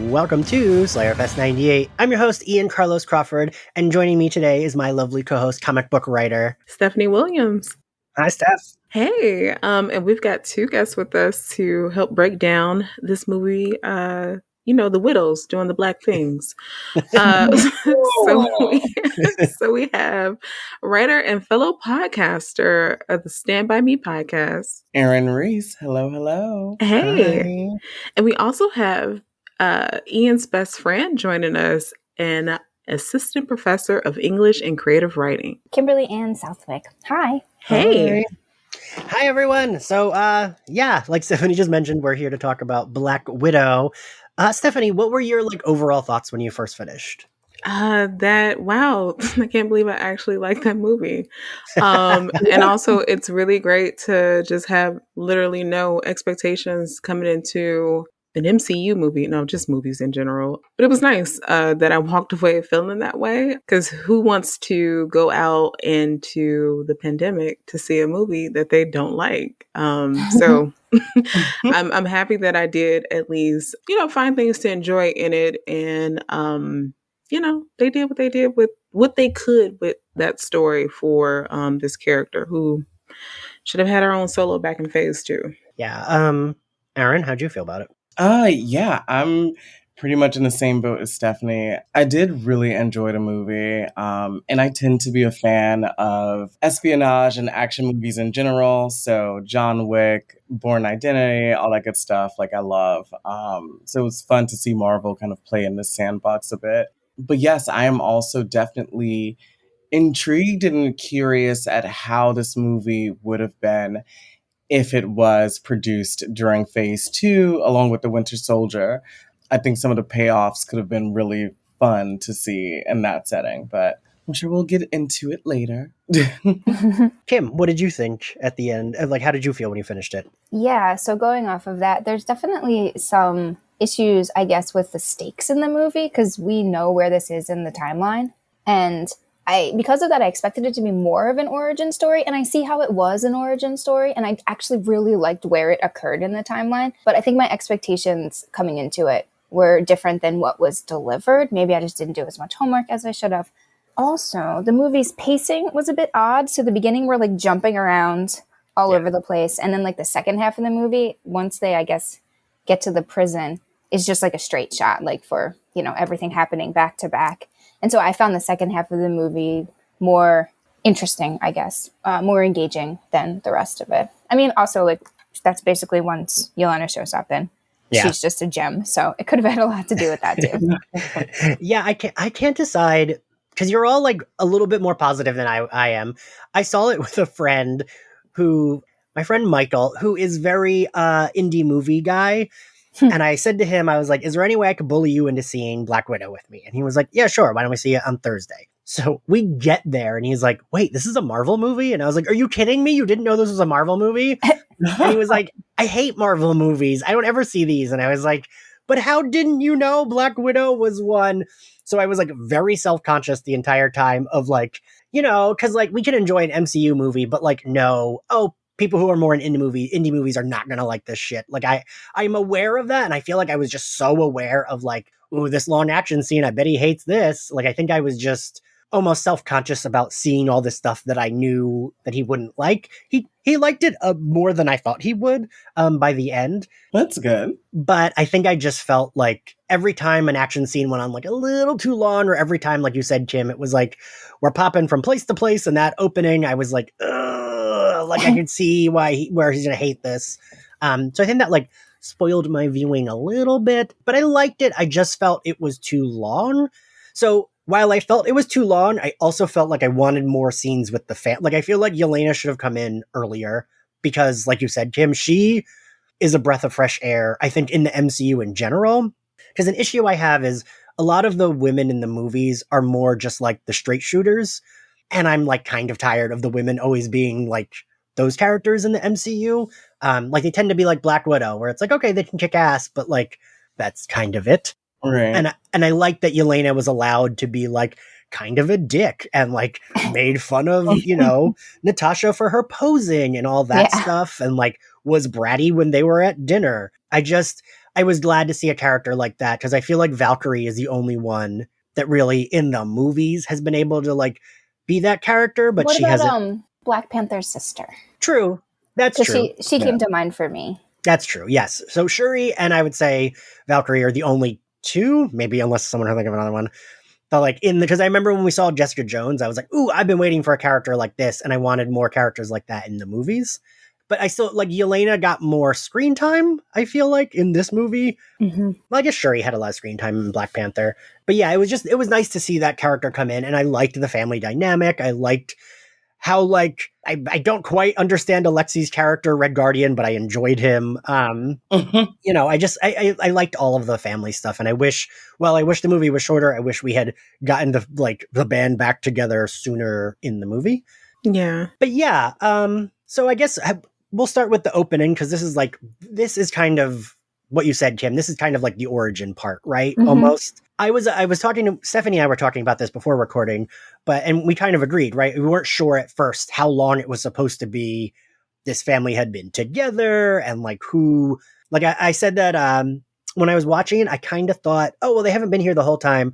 Welcome to Slayerfest 98. I'm your host, Ian Carlos Crawford, and joining me today is my lovely co-host, comic book writer, Stephanie Williams. Hi, Steph. Hey, and we've got two guests with us to help break down this movie, The Widows doing the black things. So we have writer and fellow podcaster of the Stand By Me podcast, Reese. Hello. Hey. Hi. And we also have Ian's best friend joining us, an assistant professor of English and creative writing, Kimberly and Southwick. Hi. Hey. Hi, everyone. So, like Stephanie just mentioned, we're here to talk about Black Widow. Stephanie, what were your overall thoughts when you first finished? Wow, I can't believe I actually like that movie. And also it's really great to just have literally no expectations coming into an MCU movie, no, just movies in general. But it was nice that I walked away feeling that way, because who wants to go out into the pandemic to see a movie that they don't like? So I'm happy that I did at least, find things to enjoy in it. And, they did what they did with what they could with that story for this character who should have had her own solo back in phase 2. Yeah. Aaron, how'd you feel about it? Yeah, I'm pretty much in the same boat as Stephanie. I did really enjoy the movie, and I tend to be a fan of espionage and action movies in general. So John Wick, Bourne Identity, all that good stuff, I love. So it was fun to see Marvel kind of play in this sandbox a bit. But yes, I am also definitely intrigued and curious at how this movie would have been if it was produced during phase 2, along with The Winter Soldier. I think some of the payoffs could have been really fun to see in that setting, but I'm sure we'll get into it later. Kim, what did you think at the end? How did you feel when you finished it? Yeah, so going off of that, there's definitely some issues, I guess, with the stakes in the movie, because we know where this is in the timeline. And because of that, I expected it to be more of an origin story, and I see how it was an origin story, and I actually really liked where it occurred in the timeline. But I think my expectations coming into it were different than what was delivered. Maybe I just didn't do as much homework as I should have. Also, the movie's pacing was a bit odd. So the beginning, we're jumping around all over the place, and then the second half of the movie, once they, I guess, get to the prison, is just a straight shot, for everything happening back to back. And so I found the second half of the movie more interesting, I guess, more engaging than the rest of it. I mean, also, that's basically once Yelena shows up, and she's just a gem. So it could have had a lot to do with that, too. Yeah, I can't decide, because you're all, a little bit more positive than I am. I saw it with a friend my friend Michael, who is very indie movie guy. And I said to him, I was like, is there any way I could bully you into seeing Black Widow with me? And he was like, yeah, sure. Why don't we see it on Thursday? So we get there and he's like, wait, this is a Marvel movie? And I was like, are you kidding me? You didn't know this was a Marvel movie? And he was like, I hate Marvel movies. I don't ever see these. And I was like, but how didn't you know Black Widow was one? So I was very self-conscious the entire time of because we can enjoy an MCU movie, but people who are more in indie movies are not gonna like this shit. I'm aware of that, and I feel like I was just so aware of ooh, this long action scene, I bet he hates this. I think I was just almost self-conscious about seeing all this stuff that I knew that he wouldn't like. He liked it more than I thought he would by the end. That's good. But I think I just felt every time an action scene went on a little too long, or every time, like you said, Kim, it was we're popping from place to place, and that opening, I was ugh. I could see where he's gonna hate this. So I think that spoiled my viewing a little bit, but I liked it. I just felt it was too long. So while I felt it was too long, I also felt I wanted more scenes with the I feel like Yelena should have come in earlier, because like you said, Kim, she is a breath of fresh air, I think, in the MCU in general. Because an issue I have is a lot of the women in the movies are more just the straight shooters. And I'm kind of tired of the women always being those characters in the MCU. They tend to be Black Widow, where it's okay, they can kick ass, but that's kind of it. Right. And I like that Yelena was allowed to be kind of a dick and made fun of, Natasha for her posing and all that stuff, and was bratty when they were at dinner. I was glad to see a character like that because I feel like Valkyrie is the only one that really in the movies has been able to like be that character, but what she about hasn't. Black Panther's sister? True. That's Because true. she came to mind for me. That's true. Yes. So Shuri and I would say Valkyrie are the only two, maybe unless someone can think of another one. But like because I remember when we saw Jessica Jones, I was like, ooh, I've been waiting for a character like this, and I wanted more characters like that in the movies. But I still like Yelena got more screen time, I feel like, in this movie. Mm-hmm. Well, I guess Shuri had a lot of screen time in Black Panther. But yeah, it was nice to see that character come in, and I liked the family dynamic. I liked how like I don't quite understand Alexi's character, Red Guardian, but I enjoyed him. You know, I liked all of the family stuff, and I wish the movie was shorter. I wish we had gotten the band back together sooner in the movie. Yeah. But yeah, so I guess we'll start with the opening because this is kind of what you said, Kim. This is kind of like the origin part, right? Mm-hmm. Almost. I was talking to Stephanie and I were talking about this before recording, and we kind of agreed, right? We weren't sure at first how long it was supposed to be this family had been together and like who, like I said that when I was watching it, I kind of thought, oh, well, they haven't been here the whole time.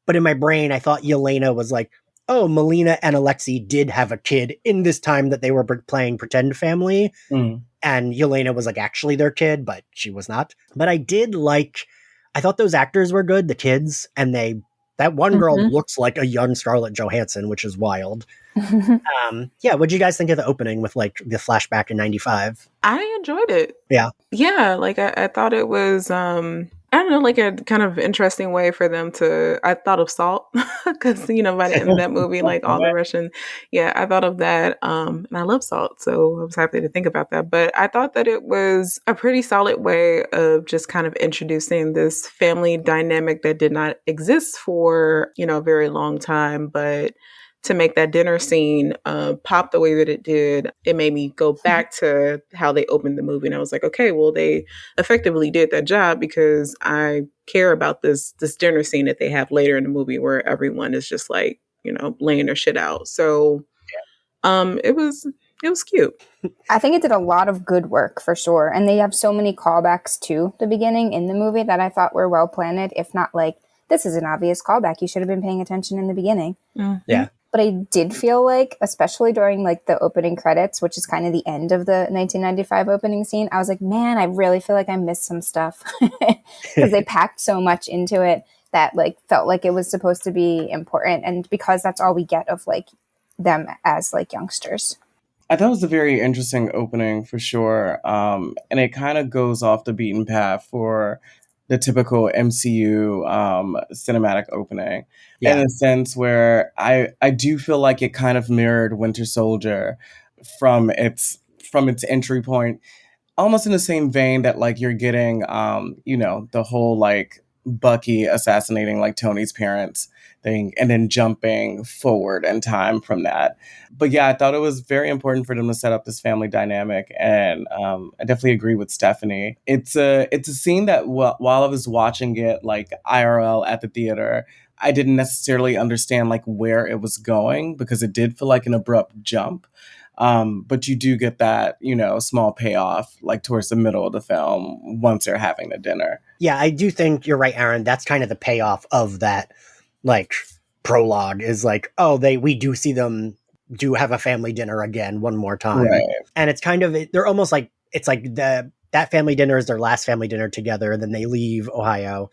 But in my brain, I thought Yelena was like, oh, Melina and Alexei did have a kid in this time that they were playing pretend family. Mm. And Yelena was like actually their kid, but she was not. But I thought those actors were good, the kids, and that one girl looks like a young Scarlett Johansson, which is wild. Yeah, what'd you guys think of the opening with like the flashback in 95? I enjoyed it. Yeah. Yeah, like I thought it was I don't know, like a kind of interesting way for them to, I thought of Salt because, you know, by the end of that movie, like all the Russian, yeah, I thought of that. And I love Salt, so I was happy to think about that. But I thought that it was a pretty solid way of just kind of introducing this family dynamic that did not exist for, you know, a very long time, but to make that dinner scene pop the way that it did, it made me go back to how they opened the movie. And I was like, okay, well, they effectively did that job because I care about this dinner scene that they have later in the movie where everyone is just like, you know, laying their shit out. So it was cute. I think it did a lot of good work for sure. And they have so many callbacks to the beginning in the movie that I thought were well planned, if not like, this is an obvious callback. You should have been paying attention in the beginning. Mm-hmm. Yeah. But I did feel like, especially during like the opening credits, which is kind of the end of the 1995 opening scene, I was like, man, I really feel like I missed some stuff because they packed so much into it that like felt like it was supposed to be important. And because that's all we get of like them as like youngsters. I thought it was a very interesting opening for sure. And it kind of goes off the beaten path for the typical MCU cinematic opening, in a sense where I do feel like it kind of mirrored Winter Soldier from its entry point, almost in the same vein that like you're getting, you know, the whole like Bucky assassinating like Tony's parents thing and then jumping forward in time from that. But yeah, I thought it was very important for them to set up this family dynamic, and I definitely agree with Stephanie. It's a scene that while I was watching it like IRL at the theater, I didn't necessarily understand like where it was going because it did feel like an abrupt jump. But you do get that, you know, small payoff like towards the middle of the film once they're having the dinner. Yeah, I do think you're right, Aaron. That's kind of the payoff of that like prologue is like, oh, we do see them do have a family dinner again one more time. Right. And it's kind of, they're almost like, it's like that family dinner is their last family dinner together, and then they leave Ohio.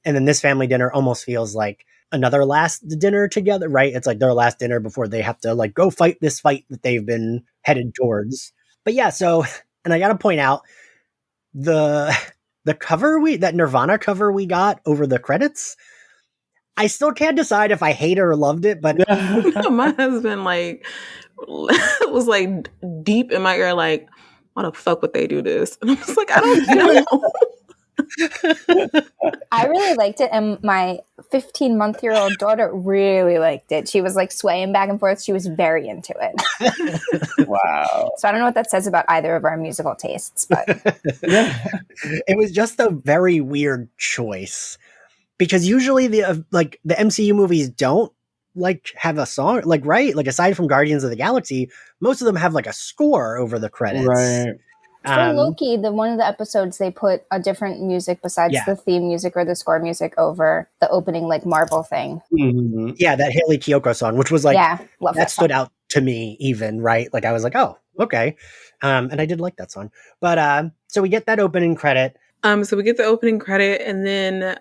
And then this family dinner almost feels like another last dinner together, right? It's like their last dinner before they have to like go fight this fight that they've been headed towards. But yeah, so, and I got to point out the cover that Nirvana cover we got over the credits, I still can't decide if I hate it or loved it, but my husband like was like deep in my ear, like, why the fuck would they do this? And I was like, I don't know. I really liked it, and my 15-month-old daughter really liked it. She was like swaying back and forth. She was very into it. Wow. So I don't know what that says about either of our musical tastes, but it was just a very weird choice. Because usually the MCU movies don't like have a song, like, right? Like aside from Guardians of the Galaxy, most of them have like a score over the credits. Right. For Loki, one of the episodes, they put a different music besides the theme music or the score music over the opening, like, Marvel thing. Mm-hmm. Yeah, that Haley Kiyoko song, which was like, that stood out to me even, right? Like, I was like, oh, okay. And I did like that song. But so we get that opening credit. So we get the opening credit, and then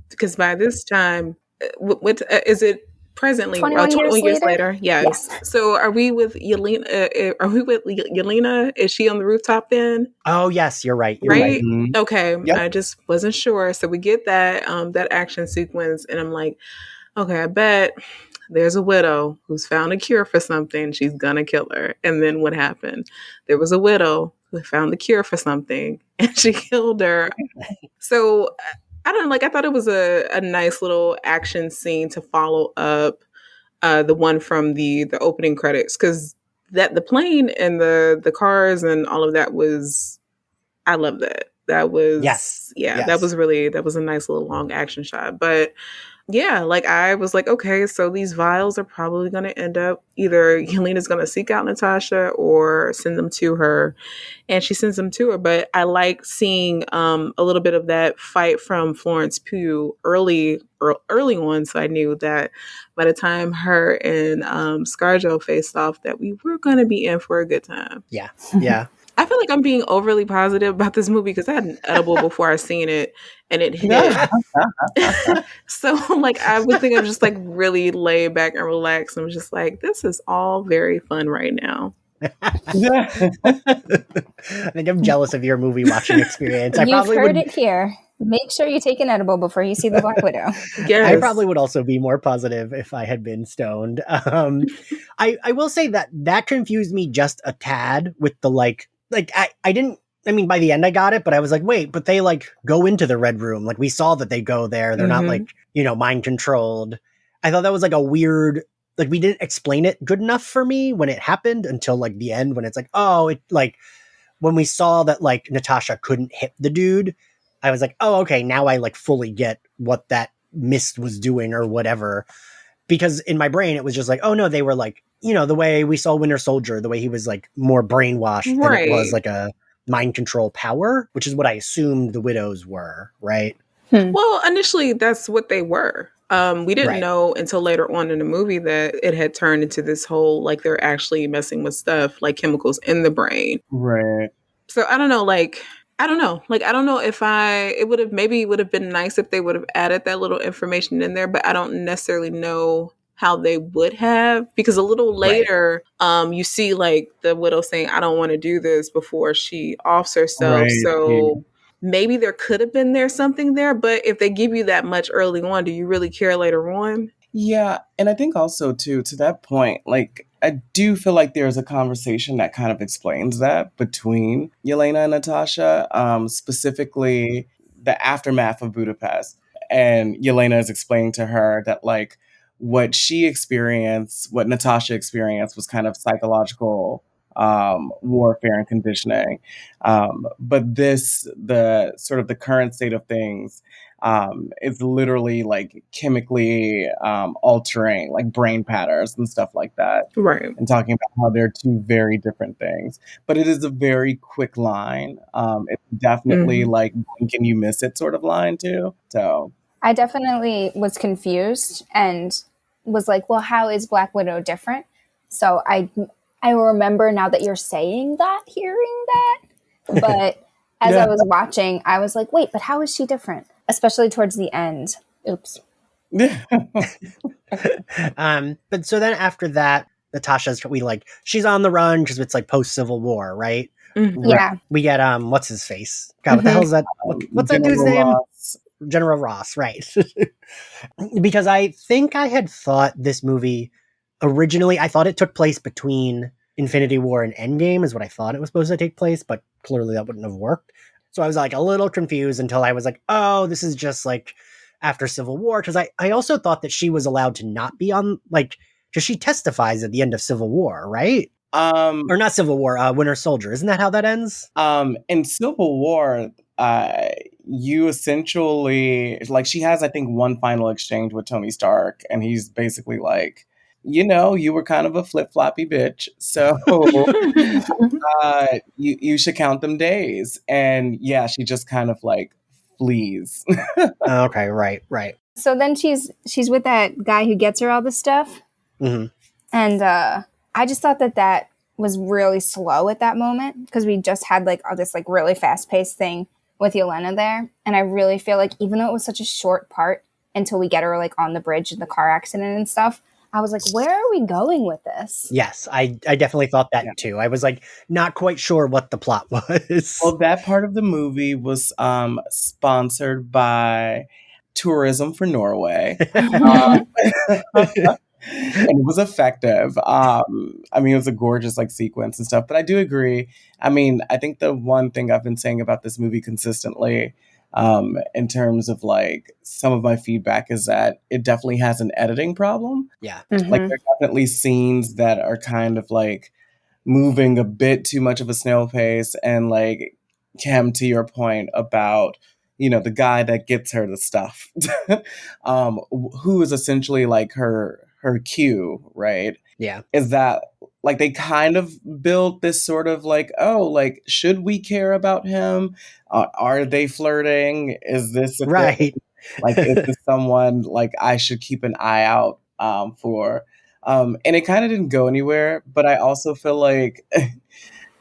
because by this time, what is it? Presently, 21 years later. Yes. So are we with Yelena? Are we with Yelena? Is she on the rooftop then? Oh, yes, you're right. You're right? right. Okay. Yep. I just wasn't sure. So we get that that action sequence, and I'm like, okay, I bet there's a widow who's found a cure for something. She's gonna kill her. And then what happened? There was a widow who found the cure for something, and she killed her. So I don't know, like, I thought it was a nice little action scene to follow up the one from the opening credits, because that the plane and the cars and all of that was, I love that. That was that was a nice little long action shot. But yeah, like, I was like, okay, so these vials are probably going to end up, either Yelena's going to seek out Natasha or send them to her, and she sends them to her. But I like seeing a little bit of that fight from Florence Pugh early on, so I knew that by the time her and ScarJo faced off, that we were going to be in for a good time. Yeah, yeah. I feel like I'm being overly positive about this movie because I had an edible before I seen it, and it hit. So, like, I would think I'm just, like, really laid back and relaxed. I'm just like, this is all very fun right now. I think I'm jealous of your movie watching experience. You've heard it here. Make sure you take an edible before you see the Black Widow. Yes. I probably would also be more positive if I had been stoned. I will say that confused me just a tad with the I didn't, I mean, by the end I got it, but I was like, wait, but they like go into the Red Room. Like, we saw that they go there. They're not like, mind controlled. I thought that was like a weird, like, we didn't explain it good enough for me when it happened until like the end, when it's like, oh, it like when we saw that like Natasha couldn't hit the dude, I was like, oh, okay, now I like fully get what that mist was doing or whatever. Because in my brain, it was just like, oh no, they were like, the way we saw Winter Soldier, the way he was like more brainwashed than it was like a mind control power, which is what I assumed the widows were, right? Well, initially that's what they were. We didn't know until later on in the movie that it had turned into this whole, like, they're actually messing with stuff like chemicals in the brain. Right. So I don't know, like, I don't know if it would have been nice if they would have added that little information in there, but I don't necessarily know how they would have, because a little later, you see like the widow saying, I don't want to do this, before she offs herself. Right. So maybe there could have been something there, but if they give you that much early on, do you really care later on? Yeah. And I think also too, to that point, like, I do feel like there's a conversation that kind of explains that between Yelena and Natasha, specifically the aftermath of Budapest. And Yelena is explaining to her that, like, what she experienced, what Natasha experienced, was kind of psychological warfare and conditioning. But the sort of the current state of things is literally like chemically altering like brain patterns and stuff like that. Right. And talking about how they're two very different things. But it is a very quick line. It's definitely like, can you miss it sort of line too. So I definitely was confused and was like, well, how is Black Widow different? So I remember now that you're saying that, hearing that. But as I was watching, I was like, wait, but how is she different? Especially towards the end. Oops. But so then after that, Natasha's, she's on the run because it's like post-Civil War, right? Yeah. We get, what's his face? God, what the hell is that? What's that dude's name? General Ross, right. Because I think I had thought this movie originally, I thought it took place between Infinity War and Endgame is what I thought it was supposed to take place, but clearly that wouldn't have worked. So I was like a little confused until I was like, oh, this is just like after Civil War. Because I also thought that she was allowed to not be on, like, because she testifies at the end of Civil War, right? Or not Civil War, Winter Soldier. Isn't that how that ends? In Civil War, you essentially, like, she has, I think, one final exchange with Tony Stark, and he's basically like, you were kind of a flip-floppy bitch. So you should count them days. And yeah, she just kind of like flees. Okay, right. So then she's with that guy who gets her all the stuff. Hmm. And I just thought that was really slow at that moment because we just had like all this like really fast-paced thing with Yelena there. And I really feel like even though it was such a short part until we get her like on the bridge in the car accident and stuff, I was like, where are we going with this? Yes, I definitely thought that Yeah. too. I was like not quite sure what the plot was. Well, that part of the movie was sponsored by Tourism for Norway. And it was effective. I mean, it was a gorgeous like sequence and stuff. But I do agree. I mean, I think the one thing I've been saying about this movie consistently, in terms of like some of my feedback, is that it definitely has an editing problem. Yeah. Like there are definitely scenes that are kind of like moving a bit too much of a snail pace, and like Kim, to your point about the guy that gets her the stuff, who is essentially like her Q, right? Yeah. Is that like they kind of built this sort of like, oh, like should we care about him? Are they flirting? Is this a thing? Right. Like is this someone like I should keep an eye out for? And it kind of didn't go anywhere, but I also feel like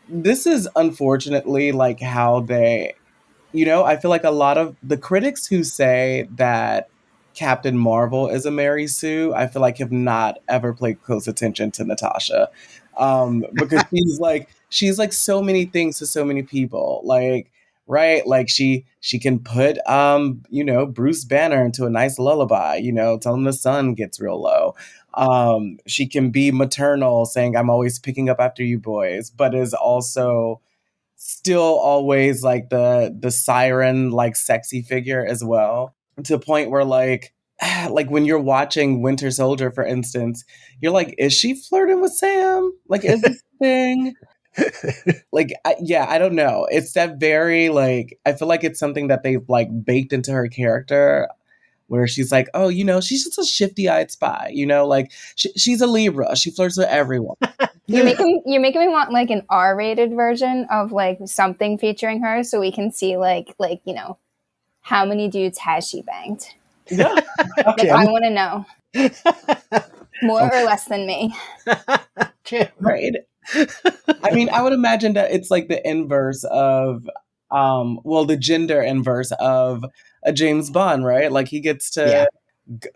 this is unfortunately like how they, I feel like a lot of the critics who say that Captain Marvel is a Mary Sue, I feel like have not ever played close attention to Natasha. Because she's like so many things to so many people. Like, right? Like she can put Bruce Banner into a nice lullaby, tell him the sun gets real low. She can be maternal, saying I'm always picking up after you boys, but is also still always like the siren, like sexy figure as well, to a point where like when you're watching Winter Soldier, for instance, you're like, is she flirting with Sam? Like, is this a thing? Like, I don't know. It's that very like, I feel like it's something that they've like baked into her character, where she's like, oh, she's just a shifty-eyed spy, like she's a Libra. She flirts with everyone. You're making me want like an R-rated version of like something featuring her, so we can see like how many dudes has she banged? Yeah, like I want to know more or less than me. Right. I mean, I would imagine that it's like the inverse of, the gender inverse of a James Bond, right? Like he gets to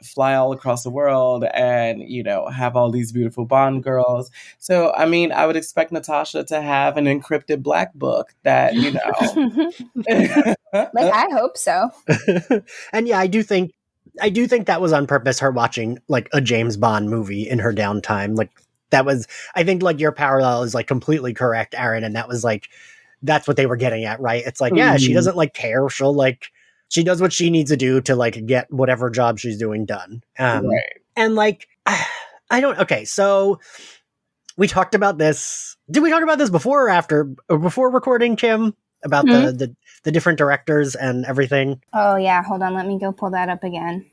fly all across the world and, have all these beautiful Bond girls. So, I mean, I would expect Natasha to have an encrypted black book that, Like, I hope so. And yeah, I do think that was on purpose, her watching like a James Bond movie in her downtime. Like that was, I think like your parallel is like completely correct, Aaron. And that was like, that's what they were getting at, right? It's like, yeah, she doesn't like care. She'll like, she does what she needs to do to like get whatever job she's doing done. Right. And like, okay, so we talked about this. Did we talk about this before or after, or before recording, Kim? About the different directors and everything? Oh yeah, hold on, let me go pull that up again.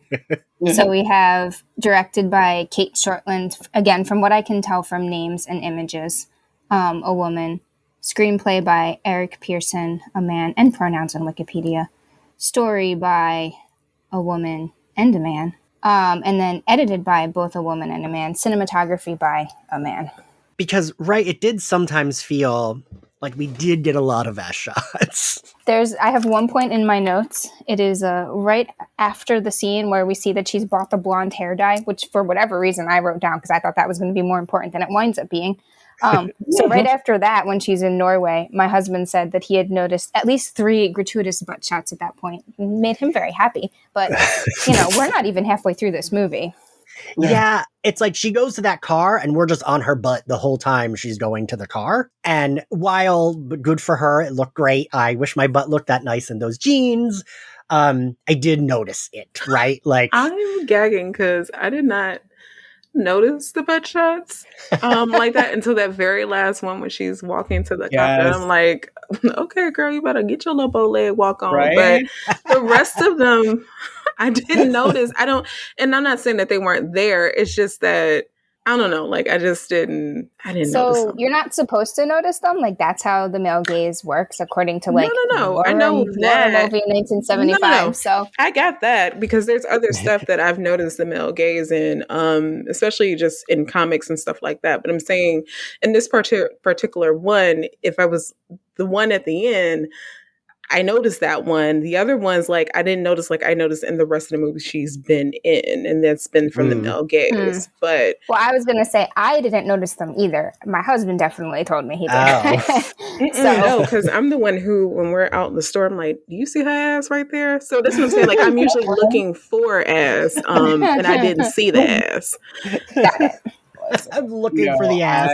So we have directed by Kate Shortland, again, from what I can tell from names and images, a woman. Screenplay by Eric Pearson, a man, and pronouns on Wikipedia. Story by a woman and a man. And then edited by both a woman and a man. Cinematography by a man. Because, right, it did sometimes feel like we did get a lot of ass shots. I have one point in my notes. It is right after the scene where we see that she's bought the blonde hair dye, which for whatever reason I wrote down because I thought that was going to be more important than it winds up being. So right after that, when she's in Norway, my husband said that he had noticed at least 3 gratuitous butt shots at that point. It made him very happy. But, we're not even halfway through this movie. Yeah, it's like she goes to that car and we're just on her butt the whole time she's going to the car. And while good for her, it looked great. I wish my butt looked that nice in those jeans. I did notice it, right? Like I'm gagging because I did not notice the butt shots like that until that very last one when she's walking to the cockpit. I'm like, okay, girl, you better get your little bow leg walk on. Right? But the rest of them, I didn't notice. And I'm not saying that they weren't there. It's just that I don't know. Like, I just didn't notice So them. you're not supposed to notice them? Like, that's how the male gaze works, according to, like, No. I know Laura that. movie 1975. No. So I got that because there's other stuff that I've noticed the male gaze in, especially just in comics and stuff like that. But I'm saying in this particular one, if I was the one at the end, I noticed that one. The other ones, like, I didn't notice, like I noticed in the rest of the movies she's been in, and that's been from the male gaze. But well, I was going to say, I didn't notice them either. My husband definitely told me he did. No, because I'm the one who, when we're out in the store, I'm like, do you see her ass right there? So that's what I'm saying. Like, I'm usually looking for ass, and I didn't see the ass. Got it. I'm looking for the ass.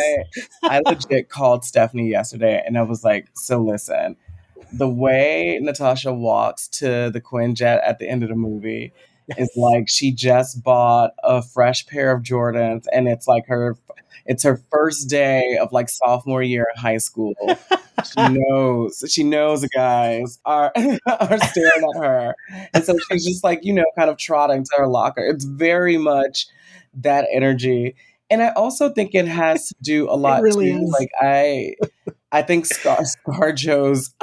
I legit called Stephanie yesterday, and I was like, so listen, the way Natasha walks to the Quinjet at the end of the movie is like she just bought a fresh pair of Jordans, and it's like it's her first day of like sophomore year in high school. She knows the guys are staring at her, and so she's just like, kind of trotting to her locker. It's very much that energy. And I also think it has to do a lot really too. is. Like I think ScarJo's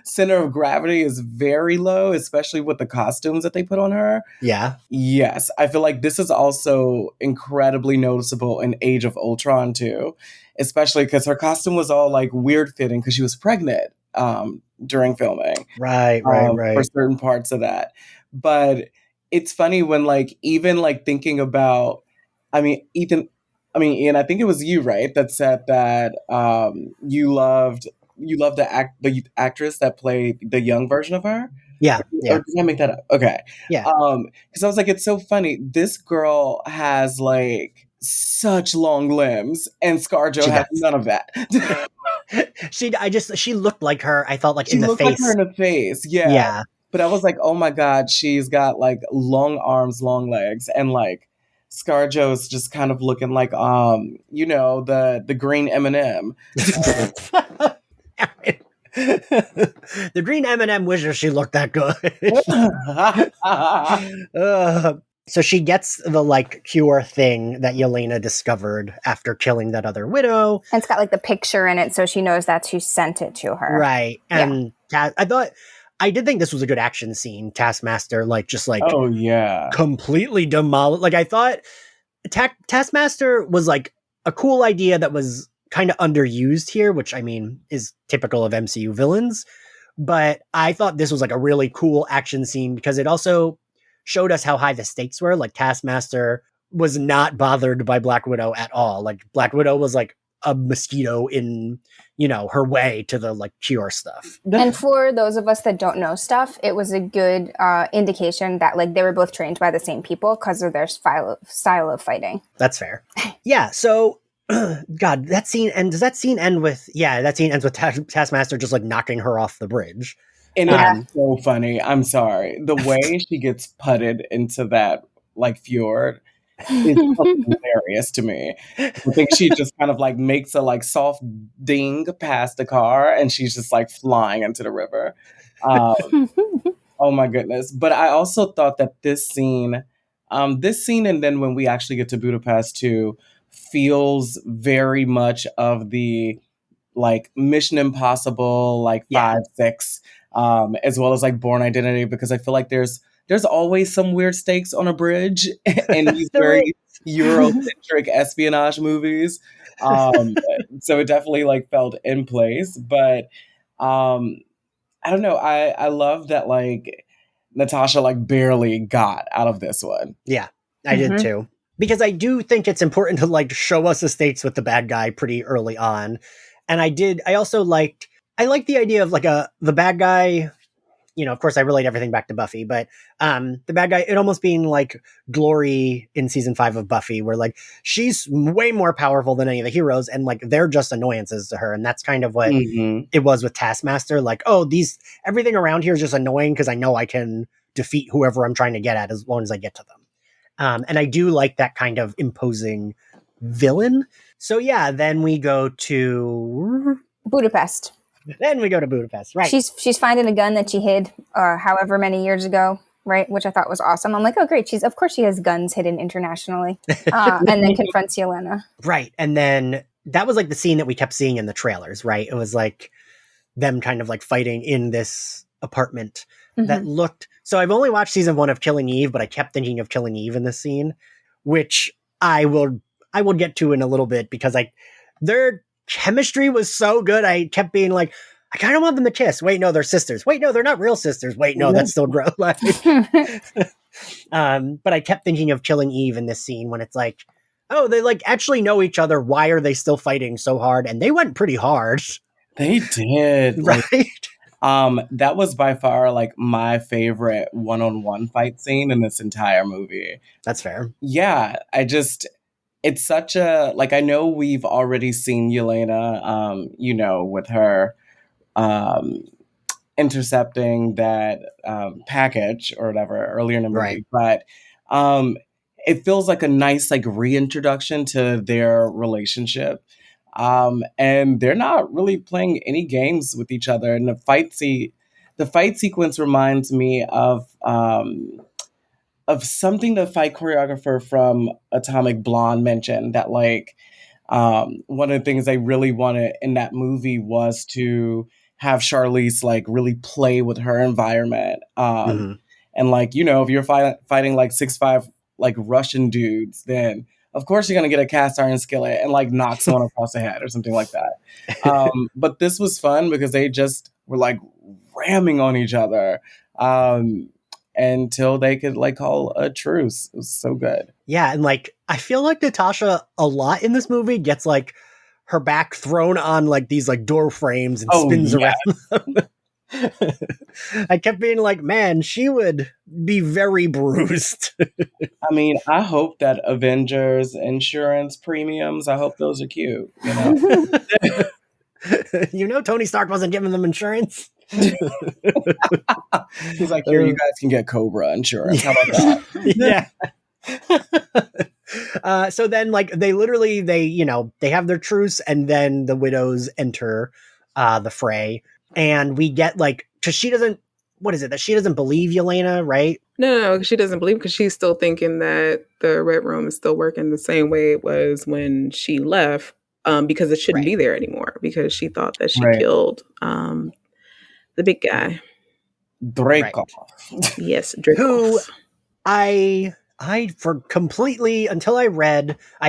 center of gravity is very low, especially with the costumes that they put on her. Yeah. Yes. I feel like this is also incredibly noticeable in Age of Ultron too, especially because her costume was all like weird fitting because she was pregnant during filming. Right. For certain parts of that. But it's funny when like, even like thinking about, Ian, I think it was you, right, that said that you loved the actress that played the young version of her. Yeah. Or did I make that up? Okay. Yeah. Because I was like, it's so funny. This girl has like such long limbs, and ScarJo has none of that. She looked like her. I felt like she in the looked face. like her in the face. Yeah. Yeah. But I was like, oh my God, she's got like long arms, long legs, and like ScarJo's just kind of looking like the green M&M. The green M&M wishes she looked that good. So she gets the like cure thing that Yelena discovered after killing that other widow. And it's got like the picture in it, so she knows that's who sent it to her. Right. And I did think this was a good action scene. Taskmaster, oh yeah, completely demolished. Like I thought Taskmaster was like a cool idea that was kind of underused here, which I mean is typical of MCU villains. But I thought this was like a really cool action scene because it also showed us how high the stakes were. Like Taskmaster was not bothered by Black Widow at all. Like Black Widow was like a mosquito in, her way to the like cure stuff. And for those of us that don't know stuff, it was a good indication that like they were both trained by the same people because of their style of fighting. That's fair. Yeah. So, God, that scene, and does that scene end with? Yeah, that scene ends with Taskmaster just like knocking her off the bridge. And it's so funny. I'm sorry, the way she gets putted into that like fjord is hilarious to me. I think she just kind of like makes a like soft ding past the car, and she's just like flying into the river. Oh my goodness! But I also thought that this scene, and then when we actually get to Budapest too, feels very much of the like Mission Impossible, like 5, 6, as well as like Bourne Identity, because I feel like there's always some weird stakes on a bridge in these very Eurocentric espionage movies. So it definitely like felt in place, but I don't know. I love that like Natasha like barely got out of this one. Yeah, I did too. Because I do think it's important to like show us the stakes with the bad guy pretty early on. And I also liked the idea of like the bad guy, of course I relate everything back to Buffy, but the bad guy, it almost being like Glory in season 5 of Buffy, where like she's way more powerful than any of the heroes, and like they're just annoyances to her. And that's kind of what it was with Taskmaster. Like, everything around here is just annoying because I know I can defeat whoever I'm trying to get at as long as I get to them. And I do like that kind of imposing villain. So yeah, then we go to Budapest. Right. She's finding a gun that she hid however many years ago. right? Which I thought was awesome. I'm like, oh, great. Of course she has guns hidden internationally. And then confronts Yelena. Right. And then that was like the scene that we kept seeing in the trailers, right? It was like them kind of like fighting in this apartment that looked. So I've only watched season 1 of Killing Eve, but I kept thinking of Killing Eve in this scene, which I will get to in a little bit, because their chemistry was so good. I kept being like, I kind of want them to kiss. Wait, no, they're sisters. Wait, no, they're not real sisters. Wait, no, that's still gross. But I kept thinking of Killing Eve in this scene when it's like, oh, they like actually know each other. Why are they still fighting so hard? And they went pretty hard. They did. Right. That was by far like my favorite one-on-one fight scene in this entire movie. That's fair. Yeah, it's such a, like, I know we've already seen Yelena, with her intercepting that package or whatever earlier in the movie. Right. But it feels like a nice like reintroduction to their relationship. And they're not really playing any games with each other. And the fight sequence reminds me of something the fight choreographer from Atomic Blonde mentioned, that like one of the things they really wanted in that movie was to have Charlize like really play with her environment. And like, if you're fighting like 6'5" like Russian dudes, then of course you're gonna get a cast iron skillet and like knock someone across the head or something like that. But this was fun because they just were like ramming on each other until they could like call a truce. It was so good. Yeah, and like I feel like Natasha a lot in this movie gets like her back thrown on like these like door frames and spins around them. I kept being like, man, she would be very bruised. I mean, I hope that Avengers insurance premiums, I hope those are cute, Tony Stark wasn't giving them insurance. He's like, here, you guys can get Cobra insurance. How about that? Yeah. So then like they have their truce, and then the widows enter the fray. And we get like, because she doesn't believe Yelena, right? No, she doesn't believe, because she's still thinking that the Red Room is still working the same way it was when she left, because it shouldn't be there anymore, because she thought that she killed the big guy. Dreykov. Right. Yes, Dreykov. Who I for completely, until I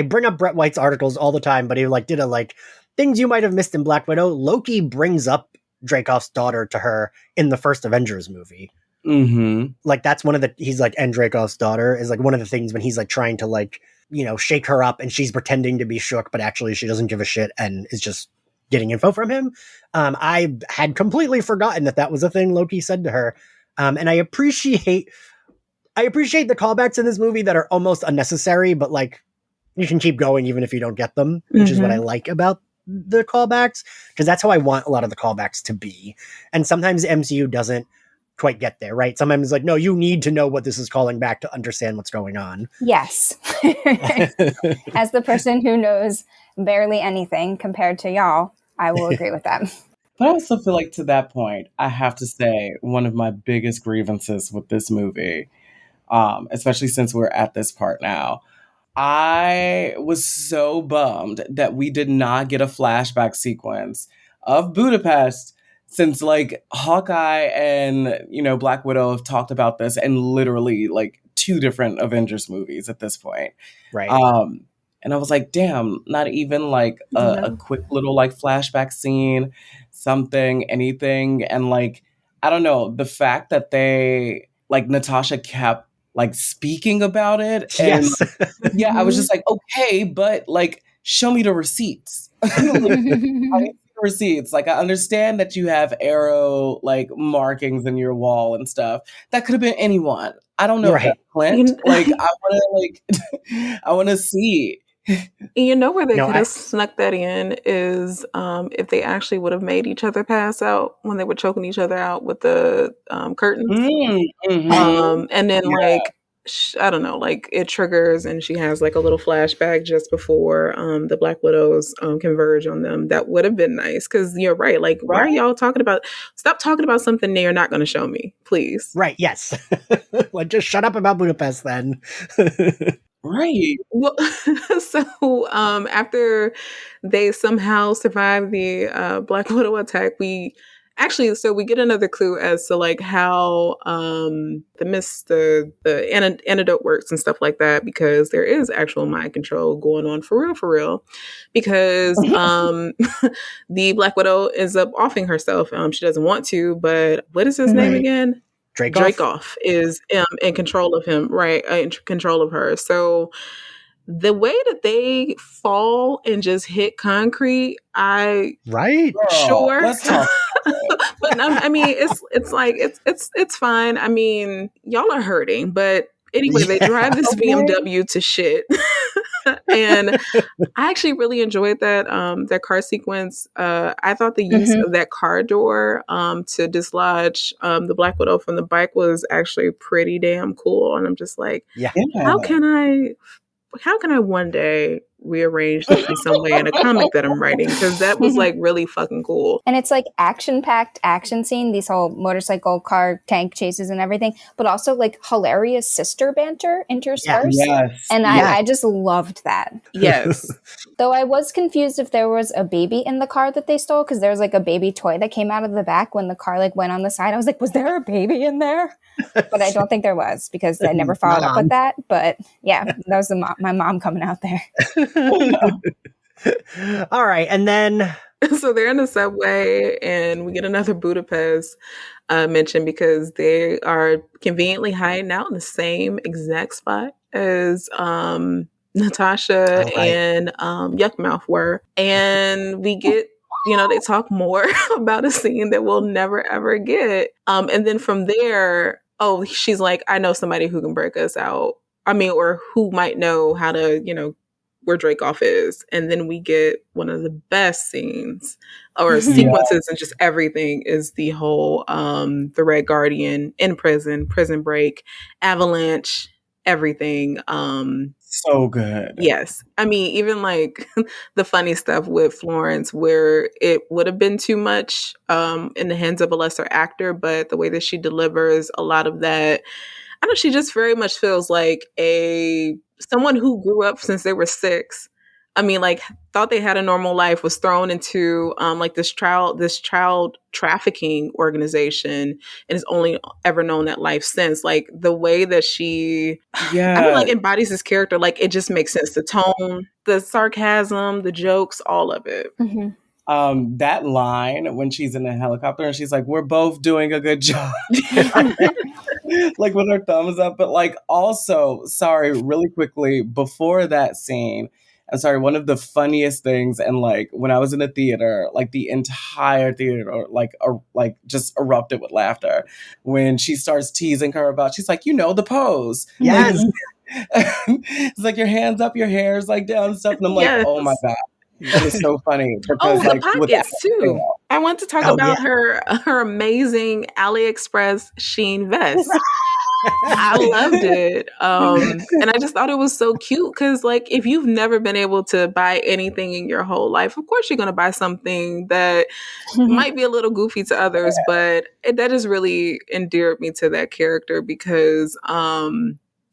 bring up Brett White's articles all the time, but he like did a like things you might have missed in Black Widow. Loki brings up Dreykov's daughter to her in the first Avengers movie. Like that's one of the, he's like, and Dreykov's daughter is like one of the things when he's like trying to like, shake her up, and she's pretending to be shook, but actually she doesn't give a shit and is just getting info from him. I had completely forgotten that was a thing Loki said to her. And I appreciate the callbacks in this movie that are almost unnecessary, but like you can keep going even if you don't get them, which is what I like about the callbacks, because that's how I want a lot of the callbacks to be. And sometimes the MCU doesn't quite get there, right? Sometimes it's like, no, you need to know what this is calling back to understand what's going on. Yes. As the person who knows barely anything compared to y'all, I will agree with that. But I also feel like to that point, I have to say one of my biggest grievances with this movie, especially since we're at this part now, I was so bummed that we did not get a flashback sequence of Budapest, since like Hawkeye and, Black Widow have talked about this in literally like 2 different Avengers movies at this point. Right. And I was like, damn, not even like a quick little like flashback scene, something, anything. And like, I don't know, the fact that they like Natasha kept like speaking about it. And Yes. I was just like, okay, but like, show me the receipts. I need the receipts. Like, I understand that you have arrow like markings in your wall and stuff. That could have been anyone. I don't know. Right. If that's Clint. Like, I want to see. Where they could have snuck that in is if they actually would have made each other pass out when they were choking each other out with the curtains. And then like I don't know, like it triggers and she has like a little flashback just before the Black Widows converge on them. That would have been nice because you're right. Like, why are y'all talking about? Stop talking about something you're not going to show me, please. Right? Yes. Like, just shut up about Budapest then. Right. Well, so after they somehow survive the Black Widow attack, we get another clue as to like how the antidote works and stuff like that, because there is actual mind control going on for real, because the Black Widow ends up offing herself. She doesn't want to, but what is his name again? Dracoff is in control of him, right? In control of her. So the way that they fall and just hit concrete, sure. Let's talk. But I mean, it's like it's fine. I mean, y'all are hurting, but anyway, they drive this BMW to shit. And I actually really enjoyed that car sequence. I thought the use of that car door to dislodge the Black Widow from the bike was actually pretty damn cool. And I'm just like, how can I one day rearrange this in some way in a comic that I'm writing? Because that was like really fucking cool. And it's like action-packed action scene, these whole motorcycle, car, tank chases and everything, but also like hilarious sister banter interspersed. Yes. And I just loved that. Yes. Though I was confused if there was a baby in the car that they stole, because there was like a baby toy that came out of the back when the car like went on the side. I was like, was there a baby in there? But I don't think there was, because I never followed up with that. But yeah, that was my mom coming out there. All right, and then so they're in the subway, and we get another Budapest mention, because they are conveniently hiding out in the same exact spot as Natasha and Yuckmouth were, and we get. They talk more about a scene that we'll never, ever get. And then from there, she's like, I know somebody who can break us out. I mean, or who might know how to, where Dracoff is. And then we get one of the best scenes or sequences and just everything is the whole, the Red Guardian in prison break, avalanche, everything. So good. Yes. I mean, even like the funny stuff with Florence, where it would have been too much in the hands of a lesser actor, but the way that she delivers a lot of that, I don't know, she just very much feels like someone who grew up since they were 6. I mean, like, thought they had a normal life, was thrown into like this child trafficking organization, and has only ever known that life since. Like the way that she, I feel like embodies this character. Like it just makes sense. The tone, the sarcasm, the jokes, all of it. That line when she's in the helicopter and she's like, "We're both doing a good job," like with her thumbs up. But like, also, sorry, really quickly before that scene. I'm sorry, one of the funniest things, and like when I was in the theater, like the entire theater, like just erupted with laughter when she starts teasing her about. She's like, the pose. Yes, it's like your hands up, your hair's like down and stuff, and I'm like, oh my god, that is so funny. Because, the pockets too. I want to talk about her amazing AliExpress Sheen vest. I loved it. And I just thought it was so cute because, like, if you've never been able to buy anything in your whole life, of course you're going to buy something that might be a little goofy to others, but that has really endeared me to that character because,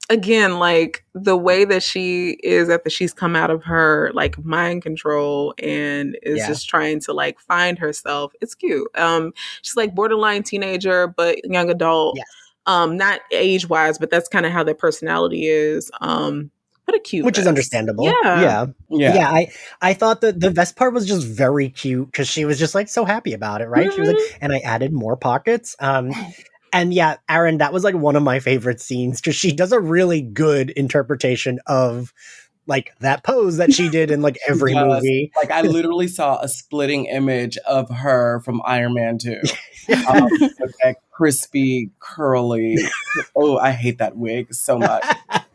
again, like the way that she is after she's come out of her like mind control and is just trying to like find herself. It's cute. She's like borderline teenager, but young adult. Yes. Not age wise, but that's kind of how their personality is. What a cute Which vest. is understandable. Yeah. I thought that the vest part was just very cute because she was just like so happy about it, right? She was like, and I added more pockets. And yeah, Aaron, that was like one of my favorite scenes because she does a really good interpretation of like that pose that she did in like every movie. Like I literally saw a splitting image of her from Iron Man 2. With that crispy, curly. Oh, I hate that wig so much.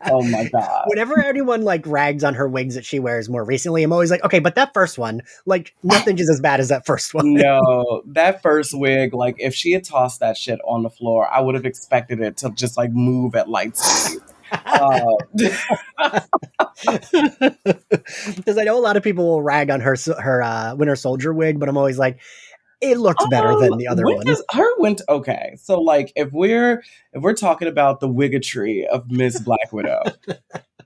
Oh my god. Whenever anyone like rags on her wigs that she wears more recently, I'm always like, okay, but that first one, like nothing is as bad as that first one. No, that first wig, like if she had tossed that shit on the floor, I would have expected it to just like move at light speed. Because I know a lot of people will rag on her Winter Soldier wig, but I'm always like, it looks better than the other one. Okay. So like if we're talking about the wiggetry of Miss Black Widow,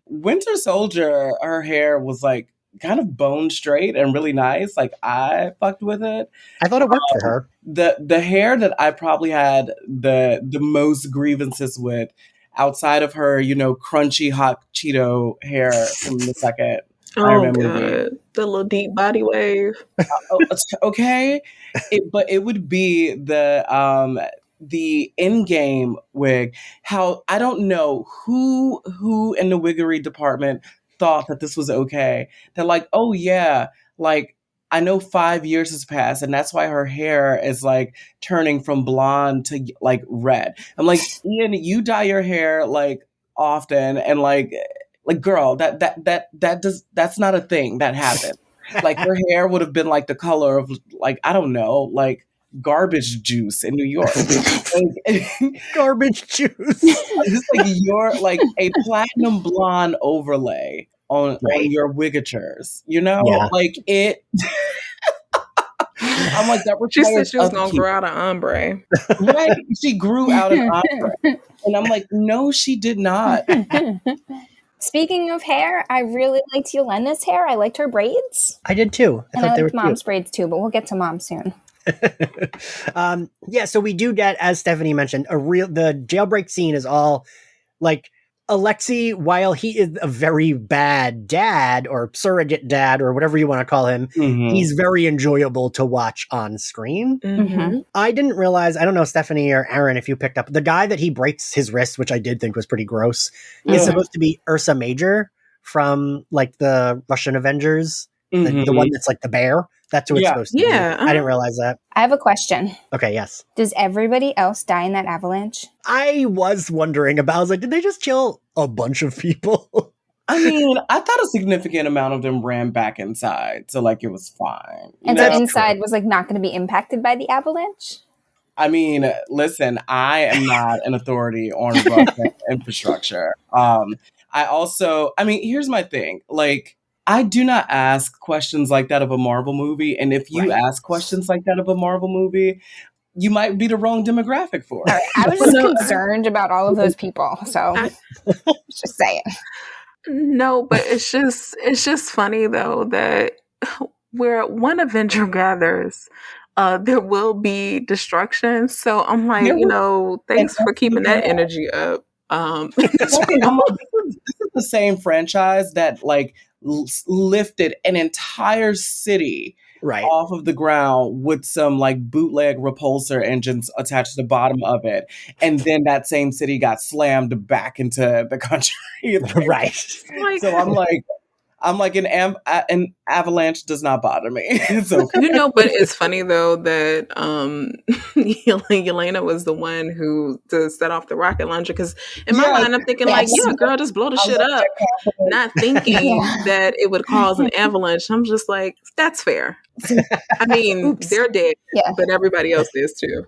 Winter Soldier, her hair was like kind of bone straight and really nice. Like I fucked with it. I thought it worked for her. The hair that I probably had the most grievances with, outside of her, crunchy hot Cheeto hair from the second Iron Man movie. The little deep body wave. Okay, but it would be the in-game wig. How I don't know who in the wiggery department thought that this was okay. They're like, oh yeah, like I know 5 years has passed, and that's why her hair is like turning from blonde to like red. I'm like, Ian, you dye your hair like often, and like girl, that's not a thing that happened. Like her hair would have been like the color of like, I don't know, like garbage juice in New York. Garbage juice. Just like you're like a platinum blonde overlay on your wigatures, Yeah. like it. I'm like, that she said she was gonna grow out an ombre. Right, she grew out an ombre, and I'm like, no, she did not. Speaking of hair, I really liked Yelena's hair. I liked her braids. I did too. And I liked Mom's braids too, but we'll get to Mom soon. So we do get, as Stephanie mentioned, the jailbreak scene is all like Alexei, while he is a very bad dad or surrogate dad or whatever you want to call him, he's very enjoyable to watch on screen. I didn't realize, I don't know, Stephanie or Aaron, if you picked up, the guy that he breaks his wrist, which I did think was pretty gross, is supposed to be Ursa Major from like the Russian Avengers, the one that's like the bear. That's who it's supposed to be. I didn't realize that. I have a question. Okay, yes. Does everybody else die in that avalanche? I was wondering about, I was like, did they just kill a bunch of people? I mean, I thought a significant amount of them ran back inside, so like it was fine. And so inside was like not going to be impacted by the avalanche? I mean, listen, I am not an authority on broadband infrastructure. Here's my thing. Like, I do not ask questions like that of a Marvel movie. And if you ask questions like that of a Marvel movie, you might be the wrong demographic for it. Right. I was just concerned about all of those people. So just saying. No, but it's just funny though that where one Avenger gathers, there will be destruction. So I'm like, thanks for keeping that energy up. This is the same franchise that like lifted an entire city off of the ground with some like bootleg repulsor engines attached to the bottom of it, and then that same city got slammed back into the country. Right. So I'm like an avalanche does not bother me. It's okay. But it's funny though that Yelena was the one who to set off the rocket launcher, because in my mind I'm thinking like, girl, just blow the shit up, not thinking that it would cause an avalanche. I'm just like, that's fair. I mean, they're dead, but everybody else is too.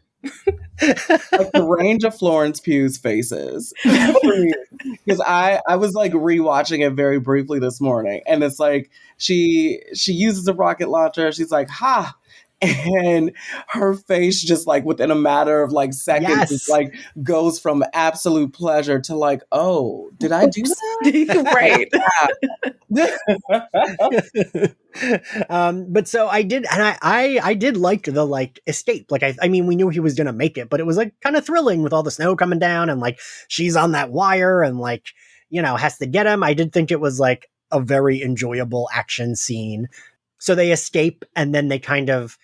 Like the range of Florence Pugh's faces, because I was like rewatching it very briefly this morning, and it's like she uses a rocket launcher, she's like ha, and her face just like within a matter of like seconds just like goes from absolute pleasure to like, oh, did I do that? Right. But so I did, and I did like the like escape. Like I mean, we knew he was gonna make it, but it was like kind of thrilling with all the snow coming down, and like she's on that wire, and like has to get him. I did think it was like a very enjoyable action scene. So they escape, and then they kind of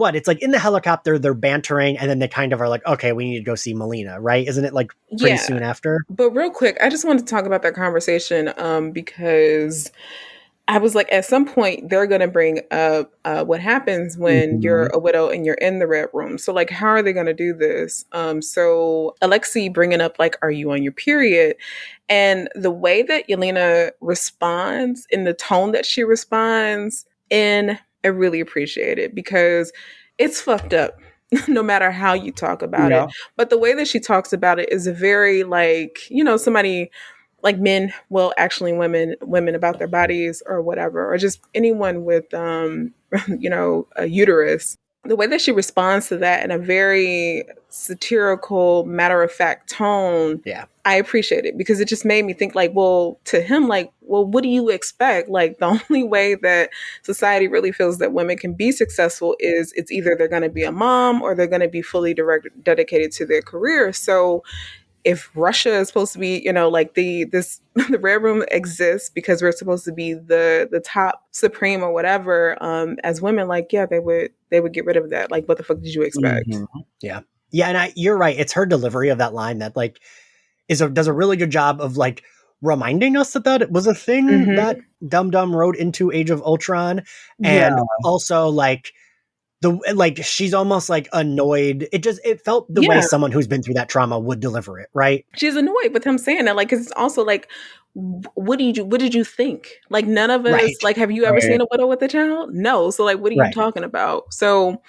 it's like in the helicopter they're bantering, and then they kind of are like, okay, we need to go see Melina, right? Isn't it like pretty soon after? But real quick, I just wanted to talk about that conversation because I was like, at some point they're going to bring up what happens when you're a widow and you're in the Red Room. So like, how are they going to do this? So Alexei bringing up like, are you on your period? And the way that Yelena responds, in the tone that she responds in, I really appreciate it, because it's fucked up no matter how you talk about it. But the way that she talks about it is a very like, somebody like men, well, actually women about their bodies or whatever, or just anyone with, a uterus. The way that she responds to that in a very satirical, matter of fact tone, Yeah. I appreciate it because it just made me think like, well, to him, like, well, what do you expect? Like, the only way that society really feels that women can be successful is it's either they're going to be a mom or they're going to be fully dedicated to their career. So if Russia is supposed to be, like the Red Room exists because we're supposed to be the top supreme or whatever, as women, like, yeah, they would get rid of that. Like, what the fuck did you expect? Mm-hmm. Yeah. And you're right. It's her delivery of that line that like does a really good job of like reminding us that it was a thing that Dum Dum wrote into Age of Ultron, and also like she's almost like annoyed. It felt the way someone who's been through that trauma would deliver it, right? She's annoyed with him saying that, like, 'cause it's also like, what did you think? Like, none of us, like, have you ever seen a widow with a child? No. So like, what are you talking about? So,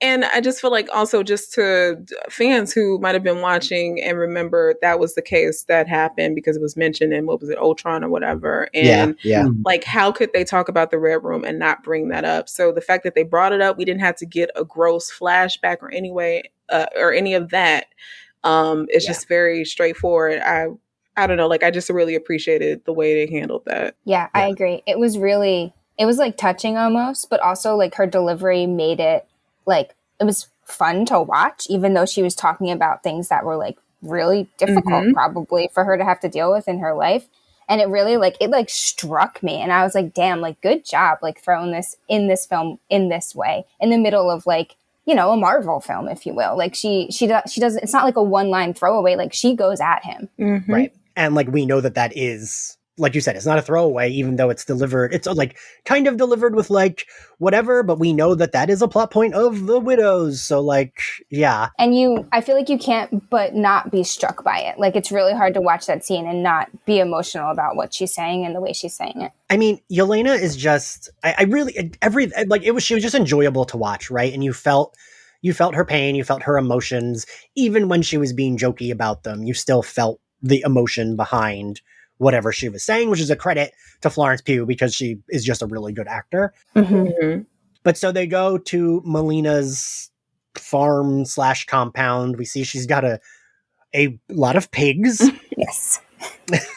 and I just feel like also just to fans who might have been watching and remember that was the case that happened because it was mentioned in, what was it, Ultron or whatever. And like, how could they talk about the Red Room and not bring that up? So the fact that they brought it up, we didn't have to get a gross flashback or or any of that. It's just very straightforward. I don't know, like, I just really appreciated the way they handled that. Yeah, I agree. It was like touching almost, but also like her delivery made it like, it was fun to watch, even though she was talking about things that were like really difficult probably for her to have to deal with in her life. And it really it struck me. And I was like, damn, like, good job, like, throwing this in this film in this way, in the middle of like, a Marvel film, if you will. Like she doesn't, it's not like a one-line throwaway. Like, she goes at him. Right. And like, we know that is, like you said, it's not a throwaway, even though it's delivered. It's like kind of delivered with like whatever, but we know that is a plot point of the Widows. So like, yeah. And I feel like you can't but not be struck by it. Like, it's really hard to watch that scene and not be emotional about what she's saying and the way she's saying it. I mean, Yelena is just, I really, she was just enjoyable to watch, right? And you felt her pain, you felt her emotions, even when she was being jokey about them, you still felt the emotion behind whatever she was saying, which is a credit to Florence Pugh because she is just a really good actor. But so they go to Melina's farm / compound. We see she's got a lot of pigs. Yes.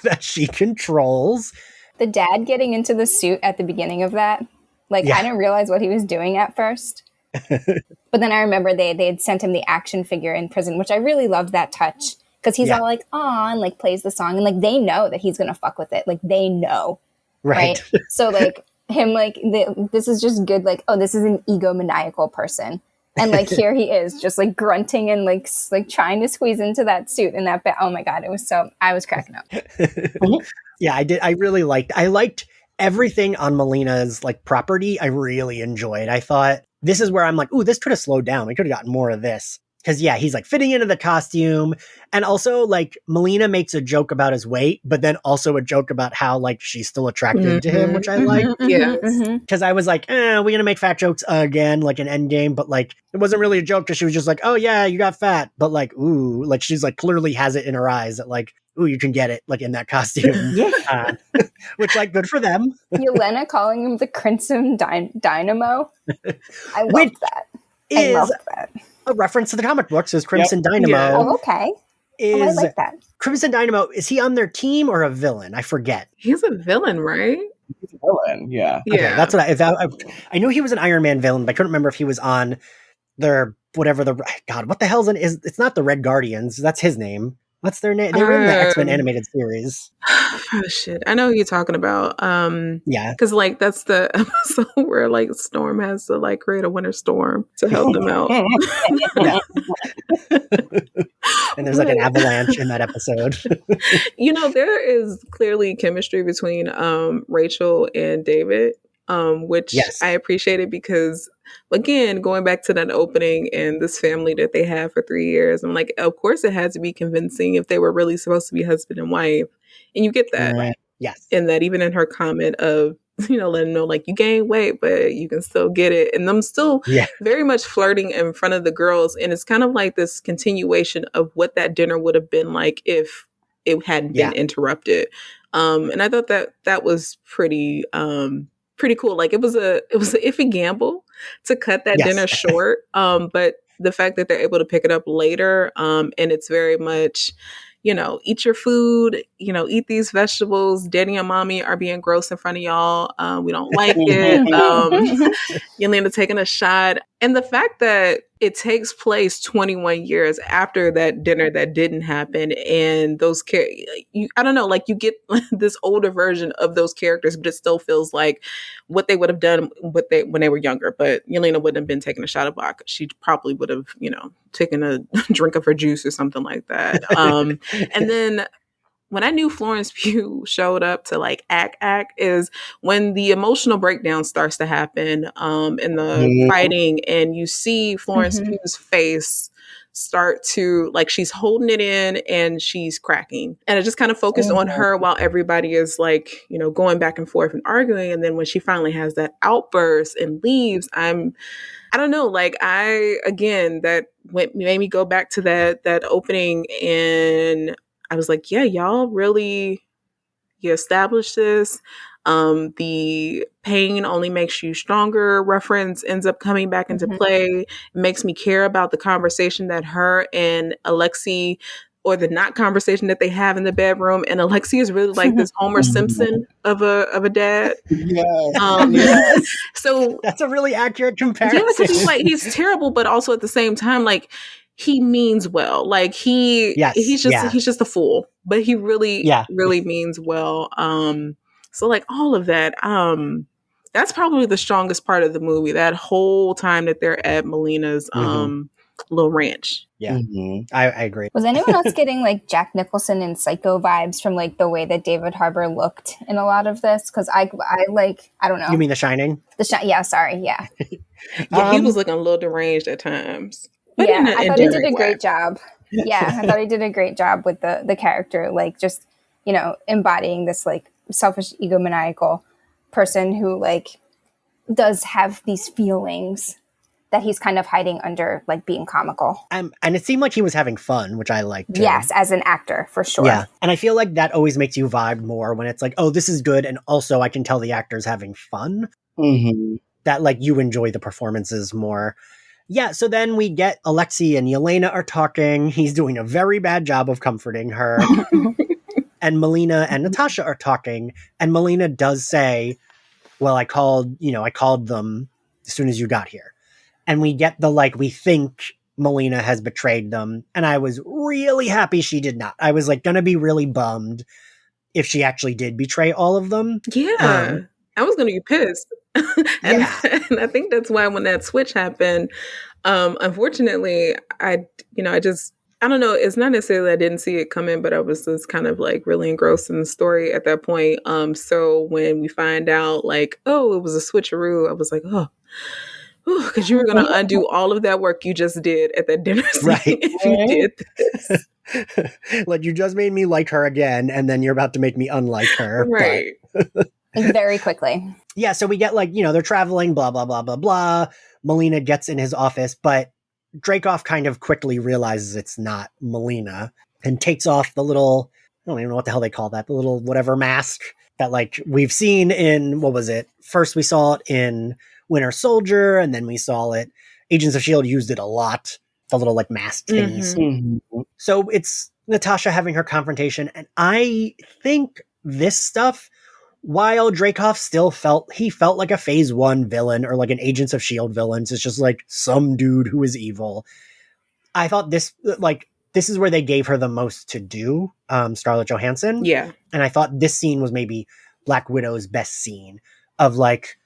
That she controls. The dad getting into the suit at the beginning of that, I didn't realize what he was doing at first. But then I remember they had sent him the action figure in prison, which I really loved that touch. Because he's all like, aw, and like plays the song. And like, they know that he's going to fuck with it. Like, they know. Right. So like him, like, this is just good. Like, oh, this is an egomaniacal person. And like, here he is just like grunting and like trying to squeeze into that suit and that bit. Oh my God. I was cracking up. Yeah, I did. I liked everything on Melina's like property. I really enjoyed. I thought this is where I'm like, ooh, this could have slowed down. We could have gotten more of this. Because, yeah, he's like fitting into the costume. And also, like, Melina makes a joke about his weight, but then also a joke about how, like, she's still attracted to him, which I like. Because I was like, we're going to make fat jokes again, like an Endgame. But, like, it wasn't really a joke because she was just like, oh, yeah, you got fat. But, like, ooh, like, she's, like, clearly has it in her eyes that, like, ooh, you can get it, like, in that costume. Which, like, good for them. Yelena calling him the Crimson Dynamo. I love that. I love that. A reference to the comic books is Crimson Dynamo. Yeah. Oh, okay. I like that. Crimson Dynamo, is he on their team or a villain? I forget. He's a villain, right? He's a villain, yeah. Okay, that's what I knew he was an Iron Man villain, but I couldn't remember if he was on their whatever what the hell's it's not the Red Guardians. That's his name. What's their name? They were in the X-Men animated series. Oh shit! I know who you're talking about. Yeah, because like that's the episode where like Storm has to like create a winter storm to help them out. And there's like an avalanche in that episode. There is clearly chemistry between Rachel and David, which I appreciated because, again, going back to that opening and this family that they had for 3 years, I'm like, of course it had to be convincing if they were really supposed to be husband and wife. And you get that. Right. Yes. And that even in her comment of, letting them know, like, you gain weight, but you can still get it. And them still very much flirting in front of the girls. And it's kind of like this continuation of what that dinner would have been like if it hadn't been interrupted. And I thought that was pretty cool. Like it was an iffy gamble to cut that dinner short. But the fact that they're able to pick it up later, and it's very much, eat your food, eat these vegetables. Daddy and mommy are being gross in front of y'all. We don't like it. Yelena taking a shot. And the fact that it takes place 21 years after that dinner that didn't happen. And those I don't know, like you get this older version of those characters, but it still feels like what they would have done when they were younger. But Yelena wouldn't have been taking a shot of vodka. She probably would have, taken a drink of her juice or something like that. And then when I knew Florence Pugh showed up to like act is when the emotional breakdown starts to happen in the fighting, and you see Florence Pugh's face start to, like, she's holding it in and she's cracking, and it just kind of focused on her while everybody is like, going back and forth and arguing. And then when she finally has that outburst and leaves, I don't know, like that made me go back to that opening, and I was like, yeah, y'all really, you established this. The pain only makes you stronger reference ends up coming back into play. It makes me care about the conversation that her and Alexi, or the not conversation that they have in the bedroom. And Alexi is really like this Homer Simpson of a dad. Yes. So that's a really accurate comparison. Yeah, because he's terrible, but also at the same time, like, he means well. Like he's just a fool, but he really means well. So like all of that, that's probably the strongest part of the movie. That whole time that they're at Melina's little ranch. Yeah, I agree. Was anyone else getting like Jack Nicholson and Psycho vibes from like the way that David Harbour looked in a lot of this? Because I don't know. You mean The Shining? Yeah, sorry, yeah. Yeah, he was looking a little deranged at times. But yeah, I thought he did a great job. Yeah, I thought he did a great job with the character, like just, embodying this like selfish, egomaniacal person who like does have these feelings that he's kind of hiding under like being comical. And it seemed like he was having fun, which I liked too. Yes, as an actor, for sure. Yeah, and I feel like that always makes you vibe more when it's like, oh, this is good, and also I can tell the actor's having fun. That like you enjoy the performances more. Yeah, so then we get Alexi and Yelena are talking. He's doing a very bad job of comforting her. And Melina and Natasha are talking. And Melina does say, well, I called them as soon as you got here. And we get the, like, we think Melina has betrayed them. And I was really happy she did not. I was, like, gonna be really bummed if she actually did betray all of them. Yeah. I was gonna be pissed. And I think that's why when that switch happened, unfortunately, I don't know. It's not necessarily I didn't see it coming, but I was just kind of like really engrossed in the story at that point. So when we find out like, oh, it was a switcheroo, I was like, oh, because you were going to undo all of that work you just did at that dinner scene if you did this. Like, you just made me like her again, and then you're about to make me unlike her. Right. Very quickly. Yeah, so we get like, they're traveling, blah, blah, blah, blah, blah. Melina gets in his office, but Dreykov kind of quickly realizes it's not Melina and takes off the little, I don't even know what the hell they call that, the little whatever mask that like we've seen in, what was it? First we saw it in Winter Soldier, and then we saw it, Agents of S.H.I.E.L.D. used it a lot, the little like mask thingies. So it's Natasha having her confrontation, and I think this stuff, while Dreykov still felt like a Phase 1 villain or like an Agents of S.H.I.E.L.D. villain, it's just like some dude who is evil. I thought this is where they gave her the most to do, Scarlett Johansson. Yeah. And I thought this scene was maybe Black Widow's best scene of like,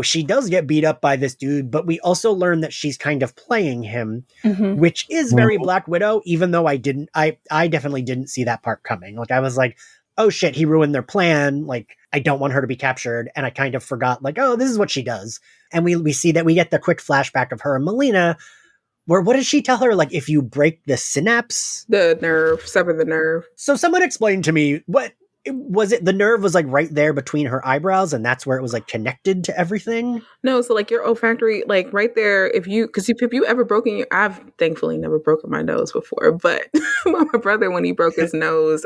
she does get beat up by this dude, but we also learn that she's kind of playing him, which is very Black Widow, even though I definitely didn't see that part coming. Like I was like, oh shit, he ruined their plan. Like, I don't want her to be captured. And I kind of forgot, like, oh, this is what she does. And we see that we get the quick flashback of her and Melina, where what does she tell her? Like, if you break the synapse? Sever the nerve. So someone explained to me, what Was it the nerve was like right there between her eyebrows, and that's where it was like connected to everything? No, so like your olfactory, like right there, if you ever broken I've thankfully never broken my nose before, but my brother, when he broke his nose,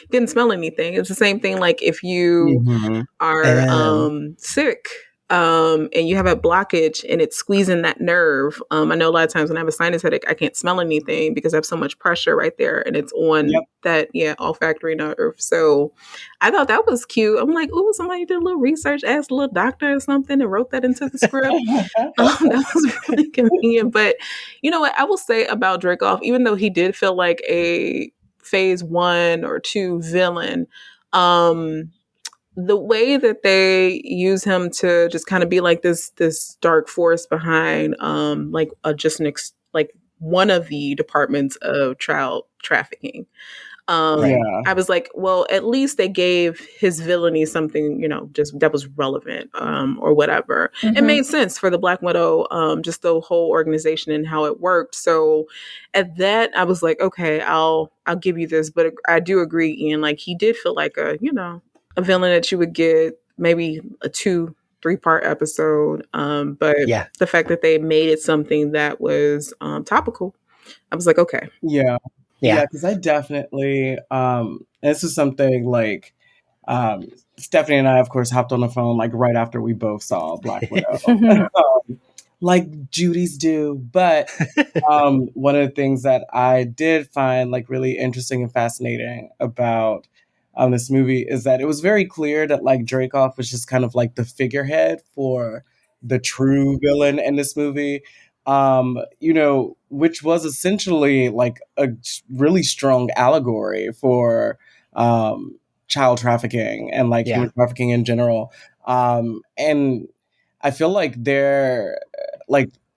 didn't smell anything. It's the same thing. Like if you Mhm. are sick, and you have a blockage and it's squeezing that nerve. I know a lot of times when I have a sinus headache, I can't smell anything because I have so much pressure right there and it's on Yep. that, olfactory nerve. So I thought that was cute. I'm like, oh, somebody did a little research, asked a little doctor or something and wrote that into the script. That was really convenient. But you know what I will say about Dracoff, even though he did feel like a phase 1 or 2 villain, the way that they use him to just kind of be like this dark force behind like one of the departments of child trafficking. Yeah. I was like, well, at least they gave his villainy something, just that was relevant, or whatever. It made sense for the Black Widow, just the whole organization and how it worked. So at that, I was like, okay, I'll give you this. But I do agree, Ian, like he did feel like a villain that you would get maybe a 2-3 part episode. But the fact that they made it something that was topical, I was like, okay. Yeah, because I definitely, this is something like, Stephanie and I, of course, hopped on the phone like right after we both saw Black Widow, like Judy's do. But one of the things that I did find like really interesting and fascinating about this movie is that it was very clear that like Dracoff was just kind of like the figurehead for the true villain in this movie. Which was essentially like a really strong allegory for child trafficking and like human trafficking in general. And I feel like there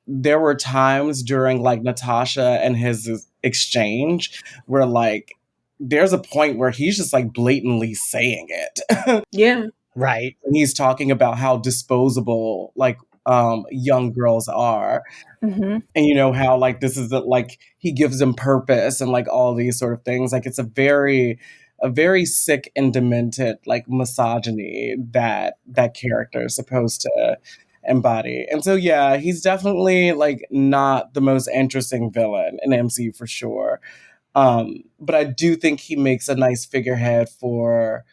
were times during like Natasha and his exchange where like there's a point where he's just like blatantly saying it. Yeah. Right. And he's talking about how disposable like young girls are. And how like this is like he gives them purpose and like all these sort of things. Like it's a very sick and demented like misogyny that character is supposed to embody. And so yeah, he's definitely like not the most interesting villain in MCU for sure. But I do think he makes a nice figurehead for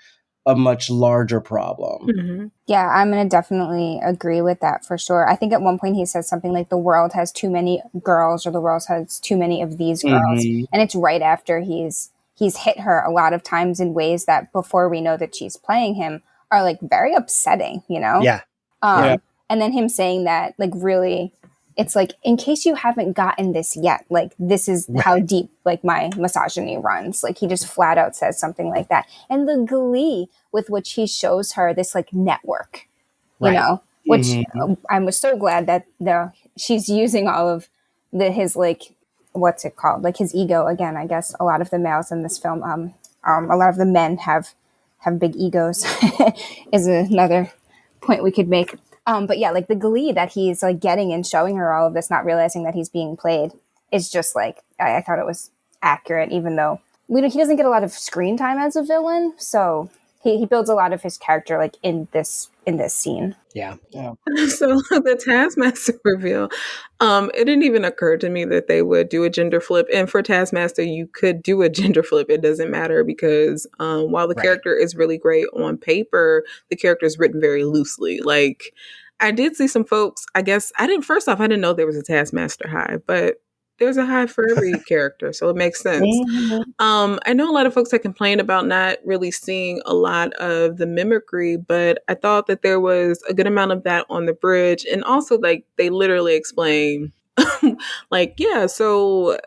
a much larger problem. Yeah, I'm going to definitely agree with that for sure. I think at one point he says something like the world has too many girls or the world has too many of these girls. And it's right after he's hit her a lot of times in ways that before we know that she's playing him are like very upsetting, Yeah. And then him saying that like really it's like, in case you haven't gotten this yet, like this is how deep like my misogyny runs. Like he just flat out says something like that. And the glee with which he shows her this like network, which I was so glad that she's using all of his like, what's it called? Like his ego again. I guess a lot of the males in this film, a lot of the men have big egos is another point we could make. But yeah, like the glee that he's like getting and showing her all of this, not realizing that he's being played, is just like I thought it was accurate, even though he doesn't get a lot of screen time as a villain, so he builds a lot of his character like in this scene. Yeah. So the Taskmaster reveal, it didn't even occur to me that they would do a gender flip. And for Taskmaster, you could do a gender flip. It doesn't matter because while the character is really great on paper, the character is written very loosely. Like I did see some folks, I guess, I didn't know there was a Taskmaster hive, but there's a hive for every character, so it makes sense. I know a lot of folks that complain about not really seeing a lot of the mimicry, but I thought that there was a good amount of that on the bridge. And also, like, they literally explain, like, yeah, so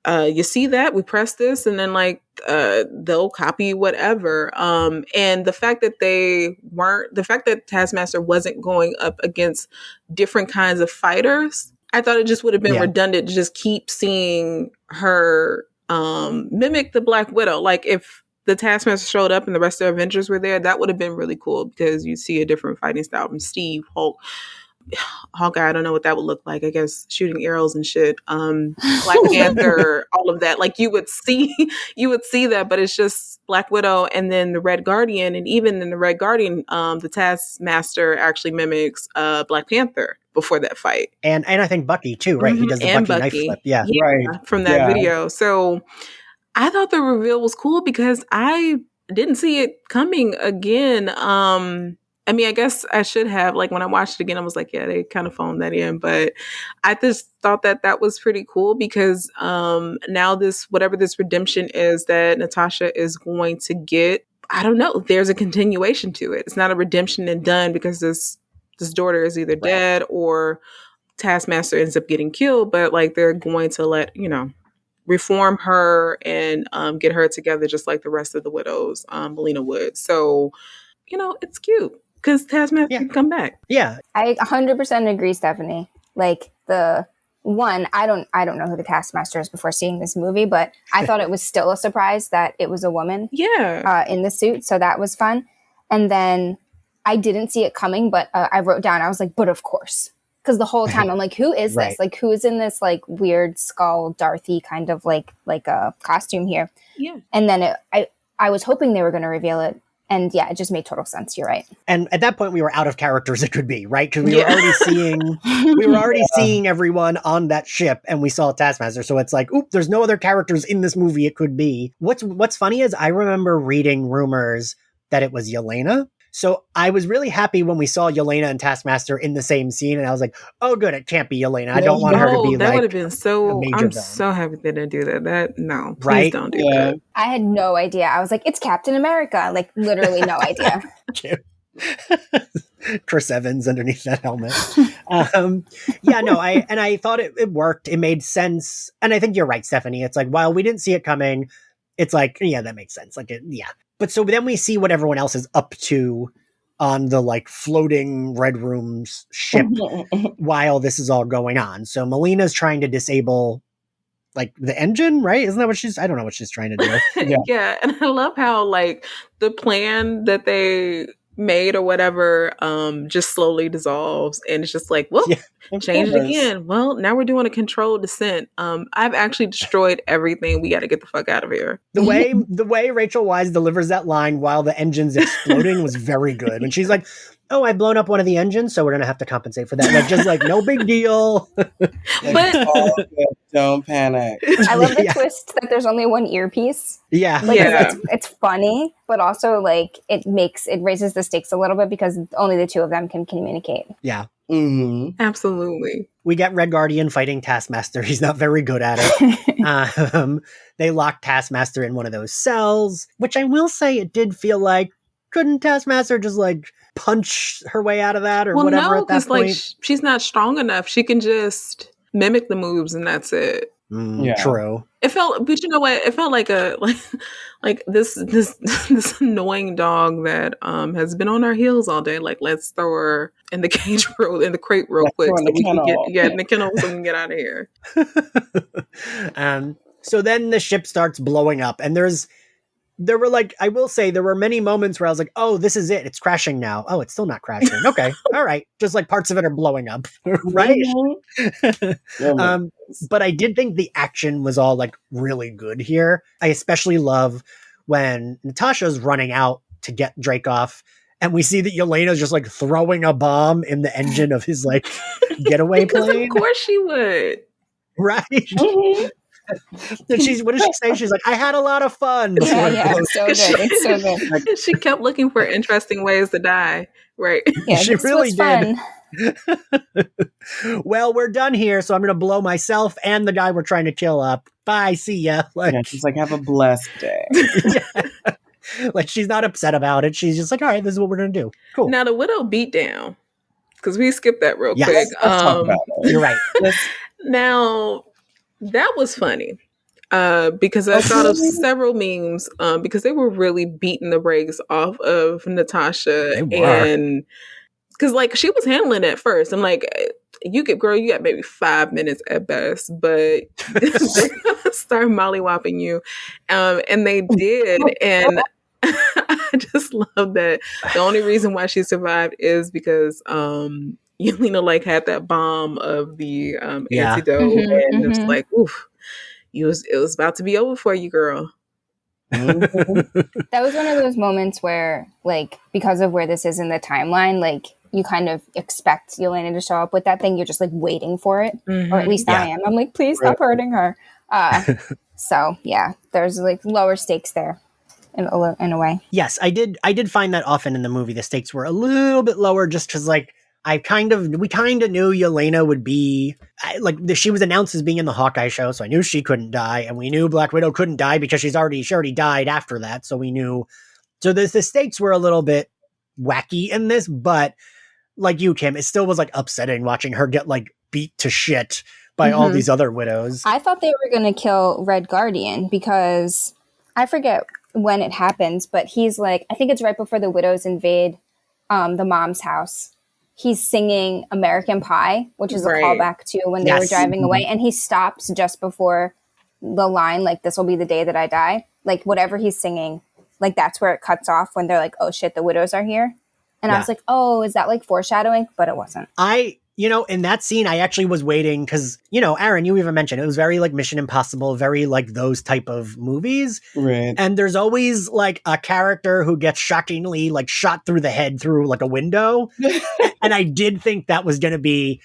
you see that? We press this, and then, like, they'll copy whatever. And the fact that Taskmaster wasn't going up against different kinds of fighters, I thought it just would have been redundant to just keep seeing her mimic the Black Widow. Like if the Taskmaster showed up and the rest of the Avengers were there, that would have been really cool because you see a different fighting style from Steve, Hulk, Hawkeye, I don't know what that would look like. I guess shooting arrows and shit. Black Panther, all of that. Like you would see that, but it's just Black Widow and then the Red Guardian. And even in the Red Guardian, the Taskmaster actually mimics Black Panther before that fight. And I think Bucky too, right? He does the And Bucky knife flip. Yeah. Right. From that video. So I thought the reveal was cool because I didn't see it coming again. I mean, I guess I should have, like, when I watched it again, I was like, yeah, they kind of phoned that in. But I just thought that was pretty cool because now whatever this redemption is that Natasha is going to get, I don't know, there's a continuation to it. It's not a redemption and done because this daughter is either dead or Taskmaster ends up getting killed. But, like, they're going to reform her and get her together just like the rest of the widows, Melina would. So, it's cute. Because Taskmaster can come back. Yeah. I 100% agree, Stephanie. Like, I don't know who the Taskmaster is before seeing this movie, but I thought it was still a surprise that it was a woman in the suit. So that was fun. And then I didn't see it coming, but I wrote down, I was like, but of course. Because the whole time I'm like, who is this? Like, who is in this like weird skull Dorothy kind of like a costume here? Yeah. And then I was hoping they were going to reveal it. And yeah, it just made total sense. You're right. And at that point, we were out of characters it could be, right? Because we were already seeing everyone on that ship, and we saw Taskmaster. So it's like, oop, there's no other characters in this movie it could be. What's funny is I remember reading rumors that it was Yelena. So I was really happy when we saw Yelena and Taskmaster in the same scene, and I was like, "Oh, good, it can't be Yelena. I don't want her to be that like." Would have been so. I'm villain. So happy they didn't do that. No, please don't do that. I had no idea. I was like, "It's Captain America." Like literally no idea. Chris Evans underneath that helmet. I thought it worked. It made sense, and I think you're right, Stephanie. It's like while we didn't see it coming, it's like that makes sense. But so then we see what everyone else is up to on the like floating Red Room's ship while this is all going on. So Melina's trying to disable like the engine, right? Isn't that I don't know what she's trying to do. Yeah. And I love how like the plan that they made or whatever just slowly dissolves and it's just like, well, change it again. Well, now we're doing a controlled descent. I've actually destroyed everything. We got to get the fuck out of here. The way Rachel Weisz delivers that line while the engine's exploding was very good. And she's like, oh, I've blown up one of the engines, so we're going to have to compensate for that. Like, just like, no big deal. But don't panic. I love the twist that there's only one earpiece. Yeah. Like, it's funny, but also like it raises the stakes a little bit because only the two of them can communicate. Yeah. Mm-hmm. Absolutely. We get Red Guardian fighting Taskmaster. He's not very good at it. They lock Taskmaster in one of those cells, which I will say it did feel like, couldn't Taskmaster just like punch her way out of that or whatever at that point? Like she's not strong enough. She can just mimic the moves and that's it. True. It felt, but you know what? It felt like like this annoying dog that has been on our heels all day. Like, let's throw her in the cage in the crate real quick so we can get in the kennel so we can get out of here. So then the ship starts blowing up, and there were like, I will say there were many moments where I was like, oh, this is it. It's crashing now. Oh, it's still not crashing. Okay. All right. Just like parts of it are blowing up. Right. But I did think the action was all like really good here. I especially love when Natasha's running out to get Drake off and we see that Yelena's just like throwing a bomb in the engine of his like getaway plane. Of course she would. Right. Mm-hmm. What does she say? She's like, I had a lot of fun. It's so good. It's so good. She kept looking for interesting ways to die. Right. Yeah, she really did. Well, we're done here, so I'm going to blow myself and the guy we're trying to kill up. Bye. See ya. She's like, have a blessed day. Like, she's not upset about it. She's just like, all right, this is what we're going to do. Cool. Now, the widow beat down, because we skipped that real quick. Let's talk about it. You're right. Now, that was funny because I thought of several memes because they were really beating the brakes off of Natasha. And because like she was handling it at first. I'm like, you got maybe 5 minutes at best, but they're gonna start mollywopping you. And they did. And I just love that the only reason why she survived is because Yelena like had that bomb of the Yeah. antidote, and it was Mhm. like, oof, it was about to be over for you, girl. Mhm. That was one of those moments where, like, because of where this is in the timeline, like, you kind of expect Yelena to show up with that thing. You're just like waiting for it, or at least I Yeah. am. I'm like, please Right. stop hurting her. So yeah, there's like lower stakes there in a way. Yes, I did find that often in the movie the stakes were a little bit lower just because like we kind of knew Yelena would be she was announced as being in the Hawkeye show, so I knew she couldn't die, and we knew Black Widow couldn't die because she already died after that, so we knew. So the stakes were a little bit wacky in this, but like you, Kim, it still was like upsetting watching her get like beat to shit by all these other widows. I thought they were going to kill Red Guardian because I forget when it happens, but he's like, I think it's right before the widows invade the mom's house. He's singing American Pie, which is a Right. callback to when they were driving away. And he stops just before the line, like, this will be the day that I die. Like, whatever he's singing, like, that's where it cuts off when they're like, oh shit, the widows are here. And I was like, oh, is that like foreshadowing? But it wasn't. In that scene, I actually was waiting because, Aaron, you even mentioned it was very like Mission Impossible, very like those type of movies. Right. And there's always like a character who gets shockingly like shot through the head through like a window. And I did think that was going to be,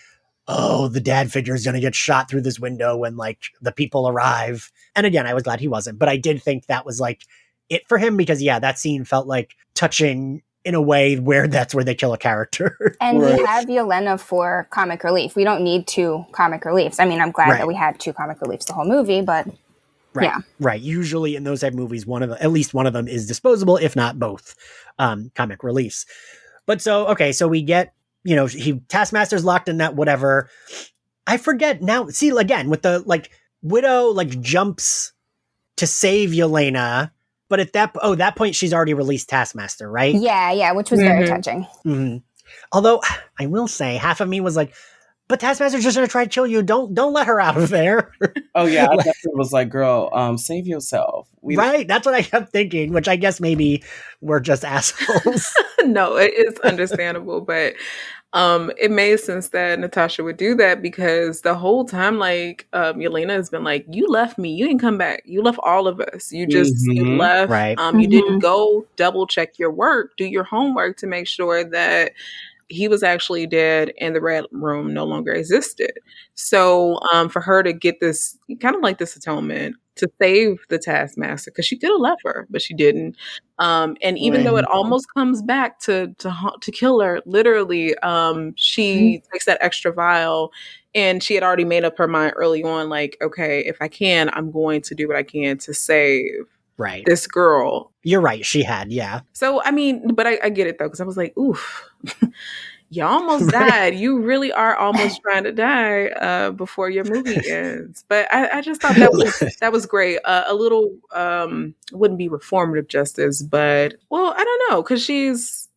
oh, the dad figure is going to get shot through this window when like the people arrive. And again, I was glad he wasn't, but I did think that was like it for him because, yeah, that scene felt like touching in a way where that's where they kill a character. And we have Yelena for comic relief. We don't need 2 comic reliefs. I mean, I'm glad that we had 2 comic reliefs the whole movie, but yeah. Right. Usually in those type of movies, at least one of them is disposable, if not both comic reliefs. But so we get, Taskmaster's locked in that whatever. I forget now. See, again, with the like Widow like jumps to save Yelena. But at that point, she's already released Taskmaster, right? Yeah, which was very touching. Mm-hmm. Although, I will say, half of me was like, but Taskmaster's just going to try to kill you. Don't let her out of there. Oh, yeah. I definitely was like, girl, save yourself. Right? That's what I kept thinking, which I guess maybe we're just assholes. No, it's understandable, but it made sense that Natasha would do that because the whole time, like, Yelena has been like, you left me, you didn't come back, you left all of us, you just you left, right? You didn't go double check your work, do your homework to make sure that he was actually dead and the Red Room no longer existed. So for her to get this kind of like this atonement to save the Taskmaster, because she could have left her, but she didn't. And even though it almost comes back to kill her, literally, she takes that extra vial, and she had already made up her mind early on, like, okay, if I can, I'm going to do what I can to save this girl. You're right. She had, yeah. So, I mean, but I get it though, because I was like, oof, you almost died. You really are almost trying to die before your movie ends. But I just thought that was great. A little wouldn't be reformative justice, but well, I don't know, because she's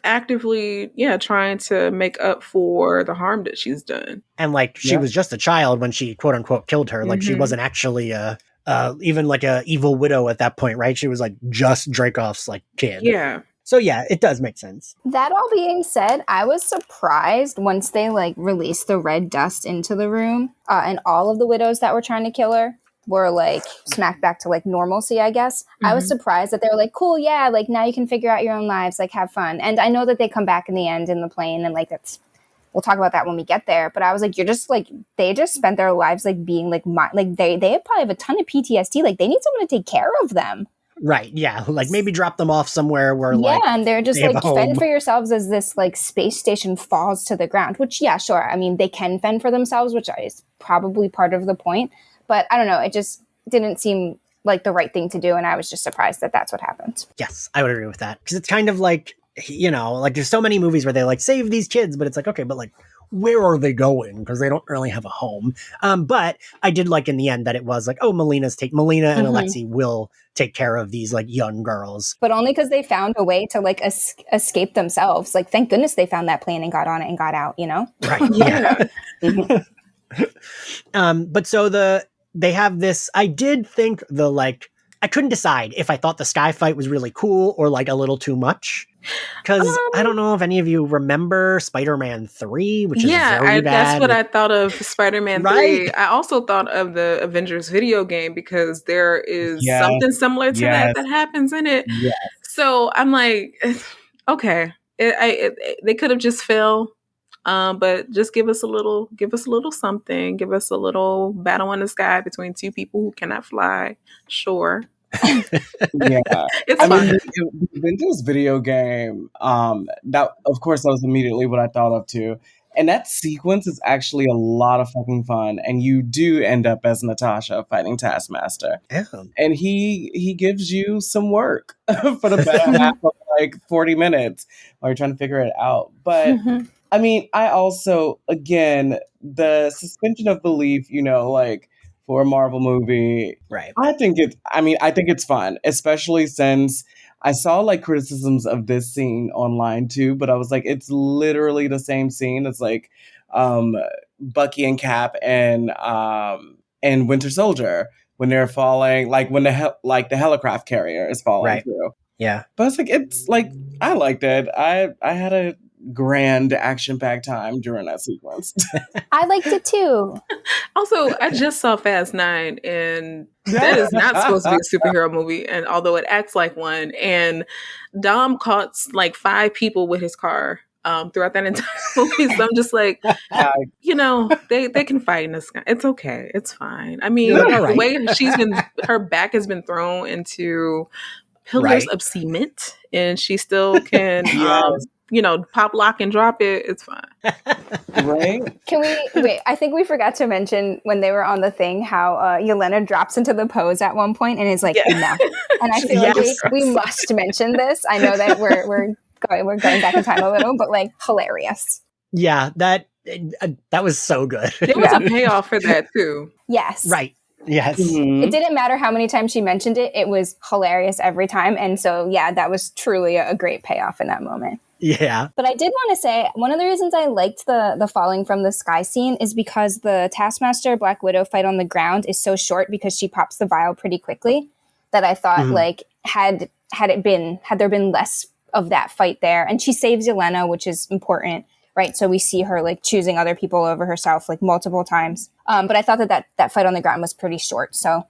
actively trying to make up for the harm that she's done. And like she was just a child when she quote unquote killed her. Like she wasn't actually even like a evil widow at that point, right? She was like just Dreykov's like kid. Yeah. So yeah, it does make sense. That all being said, I was surprised once they like released the red dust into the room, and all of the widows that were trying to kill her were like smacked back to like normalcy, I guess. I was surprised that they were like, cool, yeah, like now you can figure out your own lives, like have fun. And I know that they come back in the end in the plane, and like we'll talk about that when we get there. But I was like, you're just like, they just spent their lives like being like, they probably have a ton of PTSD. Like they need someone to take care of them. Right, yeah, like maybe drop them off somewhere where and they're just like fend for yourselves as this like space station falls to the ground, which sure, I mean they can fend for themselves, which is probably part of the point, but I don't know, it just didn't seem like the right thing to do, and I was just surprised that that's what happened. Yes, I would agree with that, because it's kind of like, like there's so many movies where they like save these kids, but it's like, okay, but like where are they going? Because they don't really have a home. But I did like in the end that it was like, oh, Melina and Alexei will take care of these like young girls. But only because they found a way to like escape themselves. Like, thank goodness they found that plane and got on it and got out, Right. Yeah. But so they have this, I did think the like I couldn't decide if I thought the sky fight was really cool or like a little too much. Because I don't know if any of you remember Spider-Man 3, which is very bad. That's what I thought of Spider-Man 3. Right? I also thought of the Avengers video game because there is something similar to that happens in it. Yes. So I'm like, okay, they could have just fell. But just give us a little something. Give us a little battle in the sky between two people who cannot fly. Sure. Yeah. It's fun. The Avengers video game, that of course that was immediately what I thought of too. And that sequence is actually a lot of fucking fun. And you do end up as Natasha fighting Taskmaster. Yeah. And he gives you some work for the better half of like 40 minutes while you're trying to figure it out. But I mean, I also, again, the suspension of belief, like for a Marvel movie, right? I think it's fun, especially since I saw like criticisms of this scene online too, but I was like, it's literally the same scene. It's like Bucky and Cap and Winter Soldier when they're falling, like when the helicraft carrier is falling through. Yeah, but it's like I liked it. I had a grand action-packed time during that sequence. I liked it too. Also, I just saw Fast 9, and that is not supposed to be a superhero movie, and although it acts like one, and Dom caught like 5 people with his car throughout that entire movie. So I'm just like, they can fight in the sky. It's okay. It's fine. I mean, the way her back has been thrown into pillars of cement, and she still can pop, lock, and drop it. It's fine. Right? Can we wait? I think we forgot to mention when they were on the thing how Yelena drops into the pose at one point and is like, no. And I feel like we must mention this. I know that we're going back in time a little, but like hilarious. Yeah, that was so good. There was a payoff for that too. Yes. Right. Yes. Mm-hmm. It didn't matter how many times she mentioned it. It was hilarious every time. And so, yeah, that was truly a great payoff in that moment. Yeah. But I did want to say, one of the reasons I liked the falling from the sky scene is because the Taskmaster Black Widow fight on the ground is so short because she pops the vial pretty quickly that I thought like had there been less of that fight there. And she saves Yelena, which is important. Right. So we see her like choosing other people over herself like multiple times. But I thought that fight on the ground was pretty short. So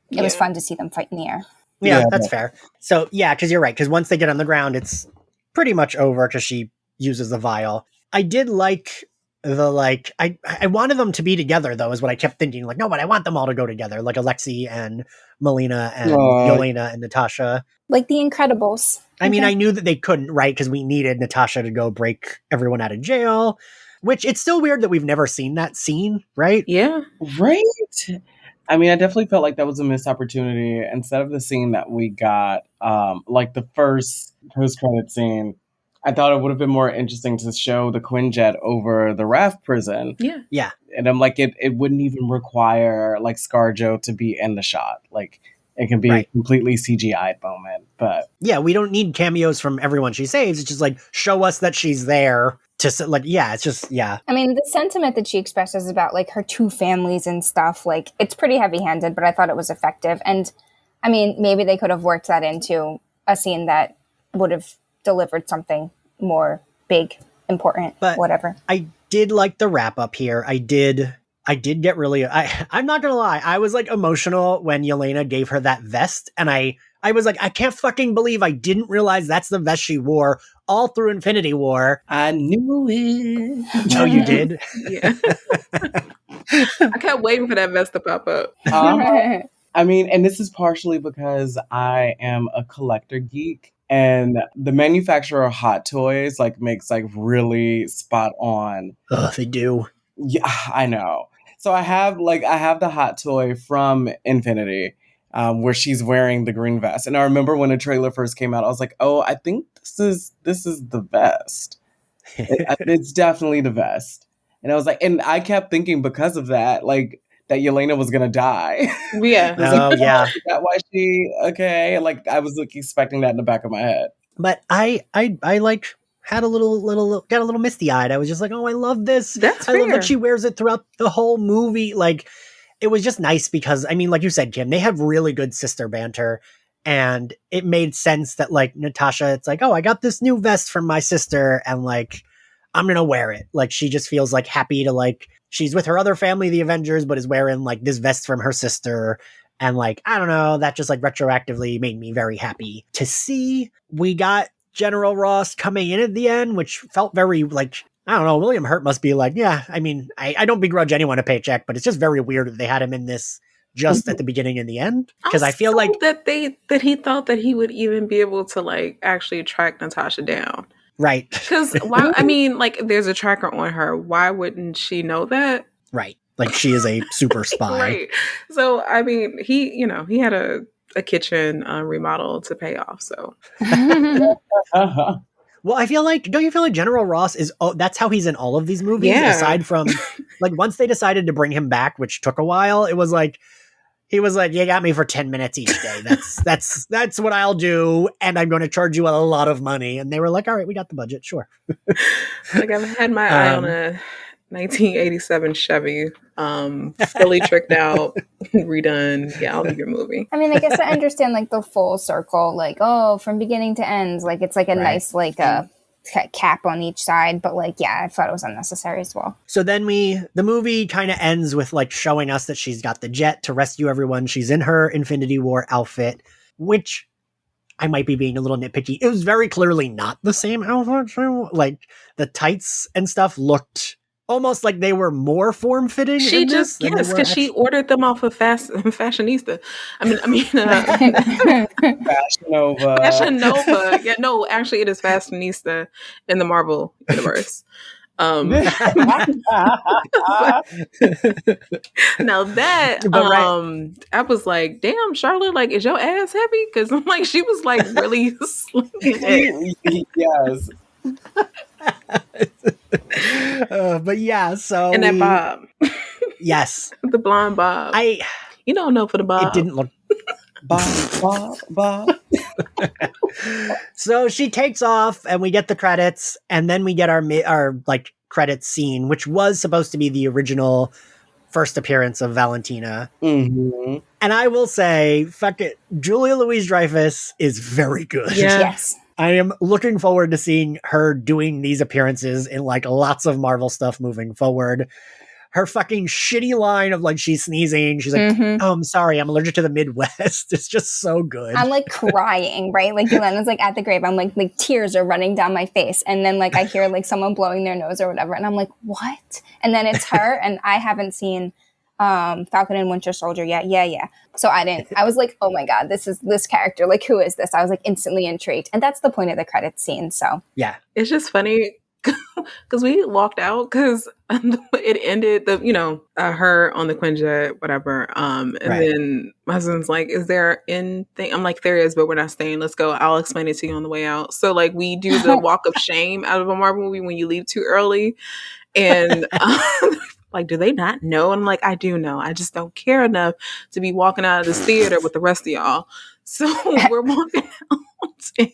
it was fun to see them fight in the air. Yeah, that's fair. So, yeah, because you're right. Because once they get on the ground, it's pretty much over because she uses the vial. I did like I wanted them to be together, though, is what I kept thinking. Like, no, but I want them all to go together. Like Alexei and Melina and Yelena and Natasha. Like the Incredibles. I mean, I knew that they couldn't, right? Because we needed Natasha to go break everyone out of jail, which it's still weird that we've never seen that scene, right? Yeah. Right. I mean, I definitely felt like that was a missed opportunity. Instead of the scene that we got, like the first post-credit scene, I thought it would have been more interesting to show the Quinjet over the raft prison. Yeah. Yeah. And I'm like, it wouldn't even require like ScarJo to be in the shot. Like, it can be a completely CGI'd moment, but yeah, we don't need cameos from everyone she saves. It's just like, show us that she's there to like, it's just, I mean, the sentiment that she expresses about like her 2 families and stuff, like it's pretty heavy handed, but I thought it was effective. And I mean, maybe they could have worked that into a scene that would have delivered something more big, important, but whatever. I did like the wrap up here. I did get really, I'm not gonna lie, I was like emotional when Yelena gave her that vest, and I was like, I can't fucking believe I didn't realize that's the vest she wore all through Infinity War. I knew it. Oh, you did? Yeah. I kept waiting for that vest to pop up. I mean, and this is partially because I am a collector geek, and the manufacturer of Hot Toys like makes like really spot on. Oh, they do. Yeah, I know. So I have the hot toy from Infinity, where she's wearing the green vest. And I remember when the trailer first came out, I was like, oh, I think this is the vest. It's definitely the vest. And I was like, and I kept thinking because of that, like that Yelena was gonna die. Yeah. Yeah. Is that why she like I was like expecting that in the back of my head. But I like had got a little misty eyed. I was just like, oh, I love this. That's I love that she wears it throughout the whole movie. Like, it was just nice because, I mean, like you said, Kim, they have really good sister banter. And it made sense that, like, Natasha, it's like, oh, I got this new vest from my sister, and, like, I'm gonna wear it. Like, she just feels, like, happy to, like, she's with her other family, the Avengers, but is wearing, like, this vest from her sister. And, like, I don't know, that just, like, retroactively made me very happy to see. We got General Ross coming in at the end, which felt very, like, I don't know, William Hurt must be like, yeah, I mean, I don't begrudge anyone a paycheck, but it's just very weird that they had him in this just at the beginning and the end, because I feel like that he thought that he would even be able to, like, actually track Natasha down, right? Because why? I mean, like, there's a tracker on her. Why wouldn't she know that? Right, like she is a super spy. Right. So I mean, he had a kitchen remodel to pay off. So. Well, I feel like, don't you feel like General Ross is, that's how he's in all of these movies, aside from, like, once they decided to bring him back, which took a while, it was like, he was like, you got me for 10 minutes each day. That's what I'll do, and I'm going to charge you a lot of money. And they were like, all right, we got the budget, sure. Like, I've had my eye on a 1987 Chevy, fully tricked out, redone. Yeah, I'll do your movie. I mean, I guess I understand, like, the full circle, like, oh, from beginning to end, like, it's like a nice, like, a cap on each side, but, like, yeah, I thought it was unnecessary as well. So then the movie kind of ends with, like, showing us that she's got the jet to rescue everyone. She's in her Infinity War outfit, which I might be being a little nitpicky. It was very clearly not the same outfit. Like, the tights and stuff looked almost like they were more form-fitting. She just, yes, because she ordered them off of Fashionista. I mean, Fashion Nova. Fashion Nova. Yeah, no, actually, it is Fashionista in the Marvel universe. Now that, I was like, damn, Charlotte, like, is your ass heavy? Because I'm like, she was like really slinging it. Yes. But yeah, so and that bob, yes, the blonde bob. You don't know for the bob. It didn't look bob. So she takes off, and we get the credits, and then we get our like credits scene, which was supposed to be the original first appearance of Valentina. Mm-hmm. And I will say, fuck it, Julia Louis-Dreyfus is very good. Yeah. Yes. I am looking forward to seeing her doing these appearances in, like, lots of Marvel stuff moving forward. Her fucking shitty line of, like, she's sneezing. She's like, oh, I'm sorry, I'm allergic to the Midwest. It's just so good. I'm, like, crying, right? Like, Yelena's, like, at the grave. I'm, like, tears are running down my face. And then, like, I hear, like, someone blowing their nose or whatever. And I'm like, what? And then it's her. And I haven't seen Falcon and Winter Soldier yet. Yeah. So I was like, oh my God, this is this character. Like, who is this? I was, like, instantly intrigued. And that's the point of the credits scene. So yeah, it's just funny because we walked out because it ended her on the Quinjet, whatever. And then my husband's like, is there anything? I'm like, there is, but we're not staying. Let's go. I'll explain it to you on the way out. So, like, we do the walk of shame out of a Marvel movie when you leave too early. And like, do they not know? And I'm like, I do know. I just don't care enough to be walking out of this theater with the rest of y'all. So we're walking out,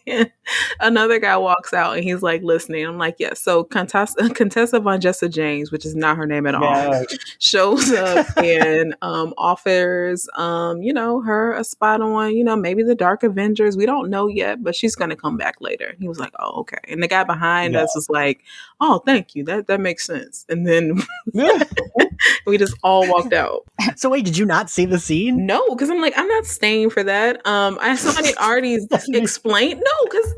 and another guy walks out, and he's like listening. I'm like, yes. So Contessa Von Jessa James, which is not her name at all, shows up and offers, her a spot on, maybe the Dark Avengers. We don't know yet, but she's going to come back later. He was like, oh, okay. And the guy behind us was like, oh, thank you. That makes sense. And then we just all walked out. So wait, did you not see the scene? No, because I'm like, I'm not staying for that. Somebody already explained. No, because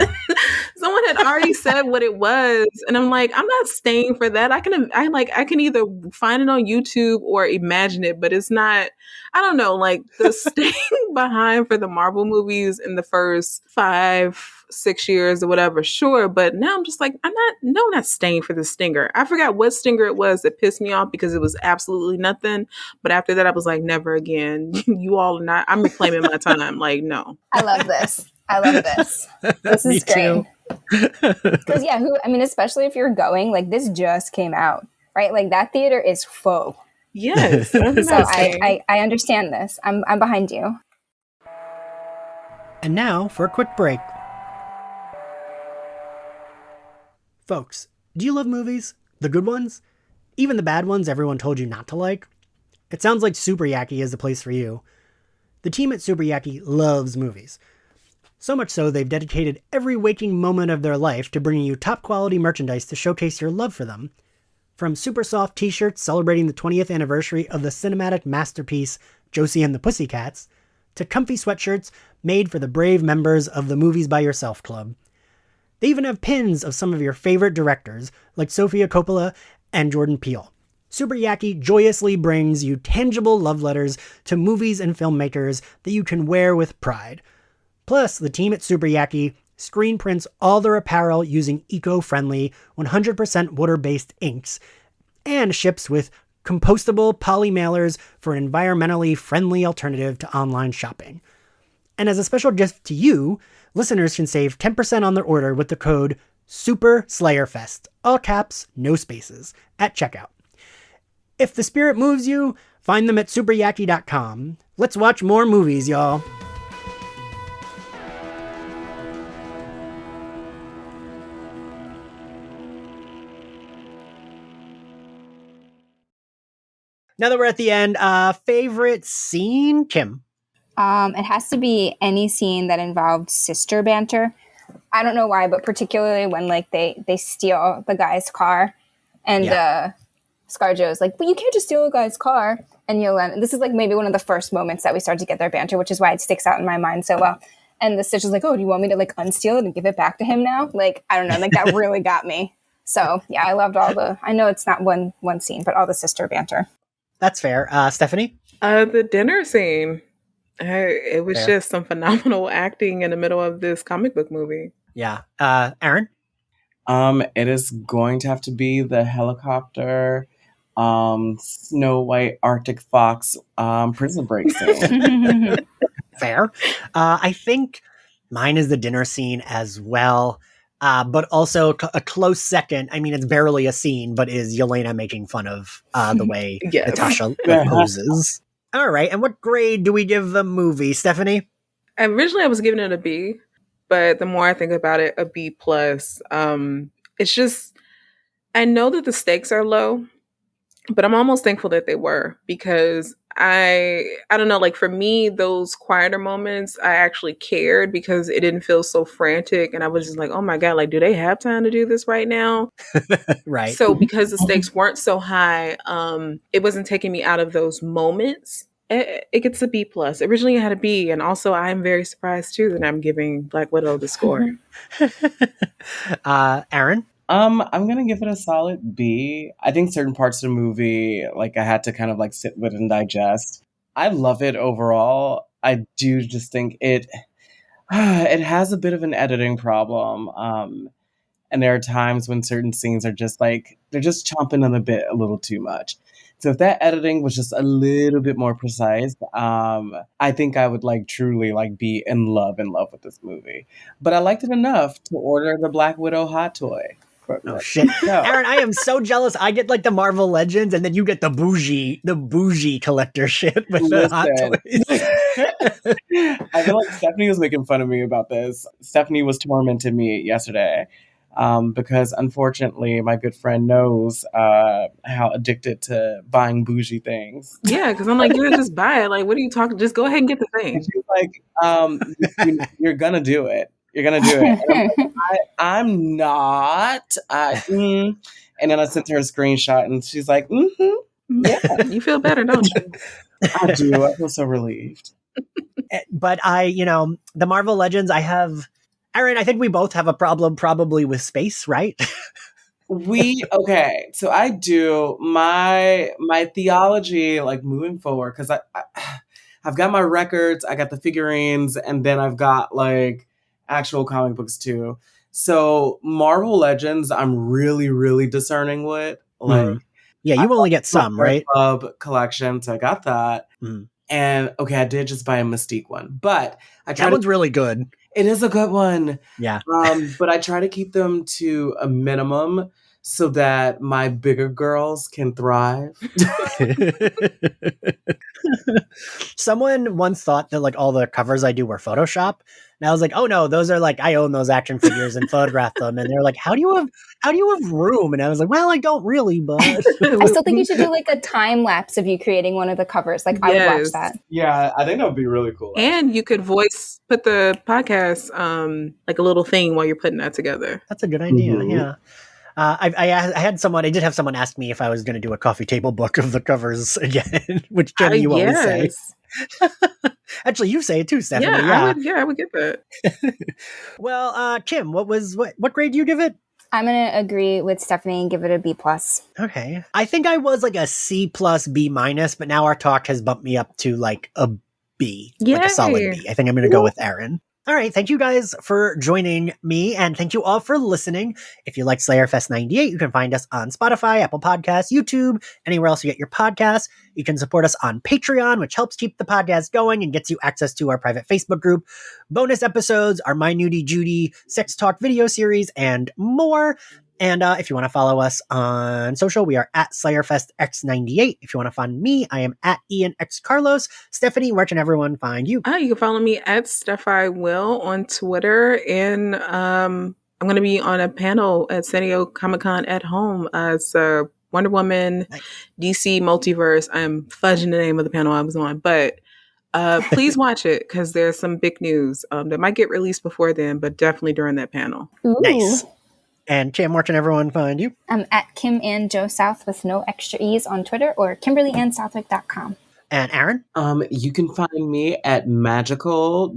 someone had already said what it was, and I'm like, I'm not staying for that. I can either find it on YouTube or imagine it, but it's not. I don't know, like the staying behind for the Marvel movies in the first 5-6 years or whatever, sure. But now I'm just like, I'm not staying for the stinger. I forgot what stinger it was that pissed me off because it was absolutely nothing. But after that, I was like, never again. You all are not, I'm reclaiming my time. Like, no. I love this. This is great. Because especially if you're going, like, this just came out, right? Like, that theater is full. Yes. So I understand this. I'm behind you. And now for a quick break. Folks, do you love movies? The good ones? Even the bad ones everyone told you not to like? It sounds like Super Yaki is the place for you. The team at Super Yaki loves movies. So much so, they've dedicated every waking moment of their life to bringing you top quality merchandise to showcase your love for them. From super soft t-shirts celebrating the 20th anniversary of the cinematic masterpiece Josie and the Pussycats, to comfy sweatshirts made for the brave members of the Movies by Yourself Club. They even have pins of some of your favorite directors, like Sofia Coppola and Jordan Peele. Super Yaki joyously brings you tangible love letters to movies and filmmakers that you can wear with pride. Plus, the team at Super Yaki screen prints all their apparel using eco-friendly, 100% water-based inks, and ships with compostable poly mailers for an environmentally friendly alternative to online shopping. And as a special gift to you, listeners can save 10% on their order with the code SUPERSlayerFest, all caps, no spaces, at checkout. If the spirit moves you, find them at superyaki.com. Let's watch more movies, y'all. Now that we're at the end, favorite scene, Kim? It has to be any scene that involved sister banter. I don't know why, but particularly when like they steal the guy's car, and ScarJo is like, "But you can't just steal a guy's car." And Yelena, this is like maybe one of the first moments that we start to get their banter, which is why it sticks out in my mind so well. And the Stitch is like, "Oh, do you want me to like unsteal it and give it back to him now?" Like, I don't know, like that really got me. So yeah, I loved all the. I know it's not one scene, but all the sister banter. That's fair. Stephanie? The dinner scene. It was Fair. just some phenomenal acting in the middle of this comic book movie. Yeah. Aaron? It is going to have to be the helicopter, Snow White, Arctic Fox, prison break scene. Fair. I think mine is the dinner scene as well. But also a close second, I mean, it's barely a scene, but is Yelena making fun of the way Yes. Natasha poses. All right, and what grade do we give the movie, Stephanie? Originally, I was giving it a B, but the more I think about it, a B plus. It's just, I know that the stakes are low, but I'm almost thankful that they were, because I don't know, like for me, those quieter moments, I actually cared because it didn't feel so frantic. And I was just like, oh my God, like, do they have time to do this right now? Right. So because the stakes weren't so high, it wasn't taking me out of those moments. It gets a B plus. Originally it had a B. And also I'm very surprised too that I'm giving Black Widow the score. Aaron? I'm gonna give it a solid B. I think certain parts of the movie, like I had to kind of like sit with and digest. I love it overall. I do just think it has a bit of an editing problem. And there are times when certain scenes are just like, they're just chomping on the bit a little too much. So if that editing was just a little bit more precise, I think I would like truly like be in love with this movie. But I liked it enough to order the Black Widow hot toy. Oh shit. No. Aaron, I am so jealous. I get like the Marvel Legends, and then you get the bougie collector shit with the hot toys. I feel like Stephanie was making fun of me about this. Stephanie was tormenting me yesterday. Because unfortunately, my good friend knows how addicted to buying bougie things. Yeah, because I'm like, you just buy it. Like, what are you talking? Just go ahead and get the thing. And she's like, you're gonna do it. You're gonna do it. And I'm like, I'm not. And then I sent her a screenshot, and she's like, yeah, you feel better, don't you? I do. I feel so relieved. But the Marvel Legends, Aaron, I think we both have a problem probably with space, right? Okay. So I do my theology, like moving forward, because I've got my records, I got the figurines, and then I've got like actual comic books too. So Marvel Legends, I'm really, really discerning with. Like, yeah, you only get some, right? Club collection, so I got that. And okay, I did just buy a Mystique one, but that one's really good. It is a good one. Yeah. But I try to keep them to a minimum. so that my bigger girls can thrive. Someone once thought that like all the covers I do were Photoshop. And I was like, oh no, those are like I own those action figures and photographed them. And they're like, how do you have room? And I was like, well, I don't really, but I still think you should do like a time lapse of you creating one of the covers. Like I would watch that. Yeah, I think that would be really cool. And you could put the podcast like a little thing while you're putting that together. That's a good idea. Yeah. I did have someone ask me if I was going to do a coffee table book of the covers again, which Kim, you always say. Actually, you say it too, Stephanie. I would get that. Well, Kim, what grade do you give it? I'm going to agree with Stephanie and give it a B+. Okay. I think I was like a C+, B-, but now our talk has bumped me up to like a B, like a solid B. I think I'm going to go with Aaron. All right. Thank you guys for joining me, and thank you all for listening. If you like Slayerfest 98, you can find us on Spotify, Apple Podcasts, YouTube, anywhere else you get your podcasts. You can support us on Patreon, which helps keep the podcast going and gets you access to our private Facebook group, bonus episodes, our My Nudie Judy sex talk video series, and more. And if you want to follow us on social, we are at SlayerFestX98. If you want to find me, I am at IanXCarlos. Stephanie, where can everyone find you? You can follow me at StephIWill on Twitter. And I'm going to be on a panel at San Diego Comic-Con at home. It's Wonder Woman, DC Multiverse. I'm fudging the name of the panel I was on. But please watch it because there's some big news that might get released before then, but definitely during that panel. Ooh. Nice. And Kim, where can everyone find you? I'm at Kim and Joe South with no extra E's on Twitter or KimberlyAndSouthwick.com. And Aaron? You can find me at magical.poppy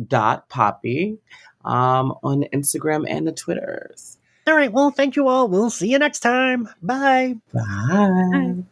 on Instagram and the Twitters. All right. Well, thank you all. We'll see you next time. Bye. Bye.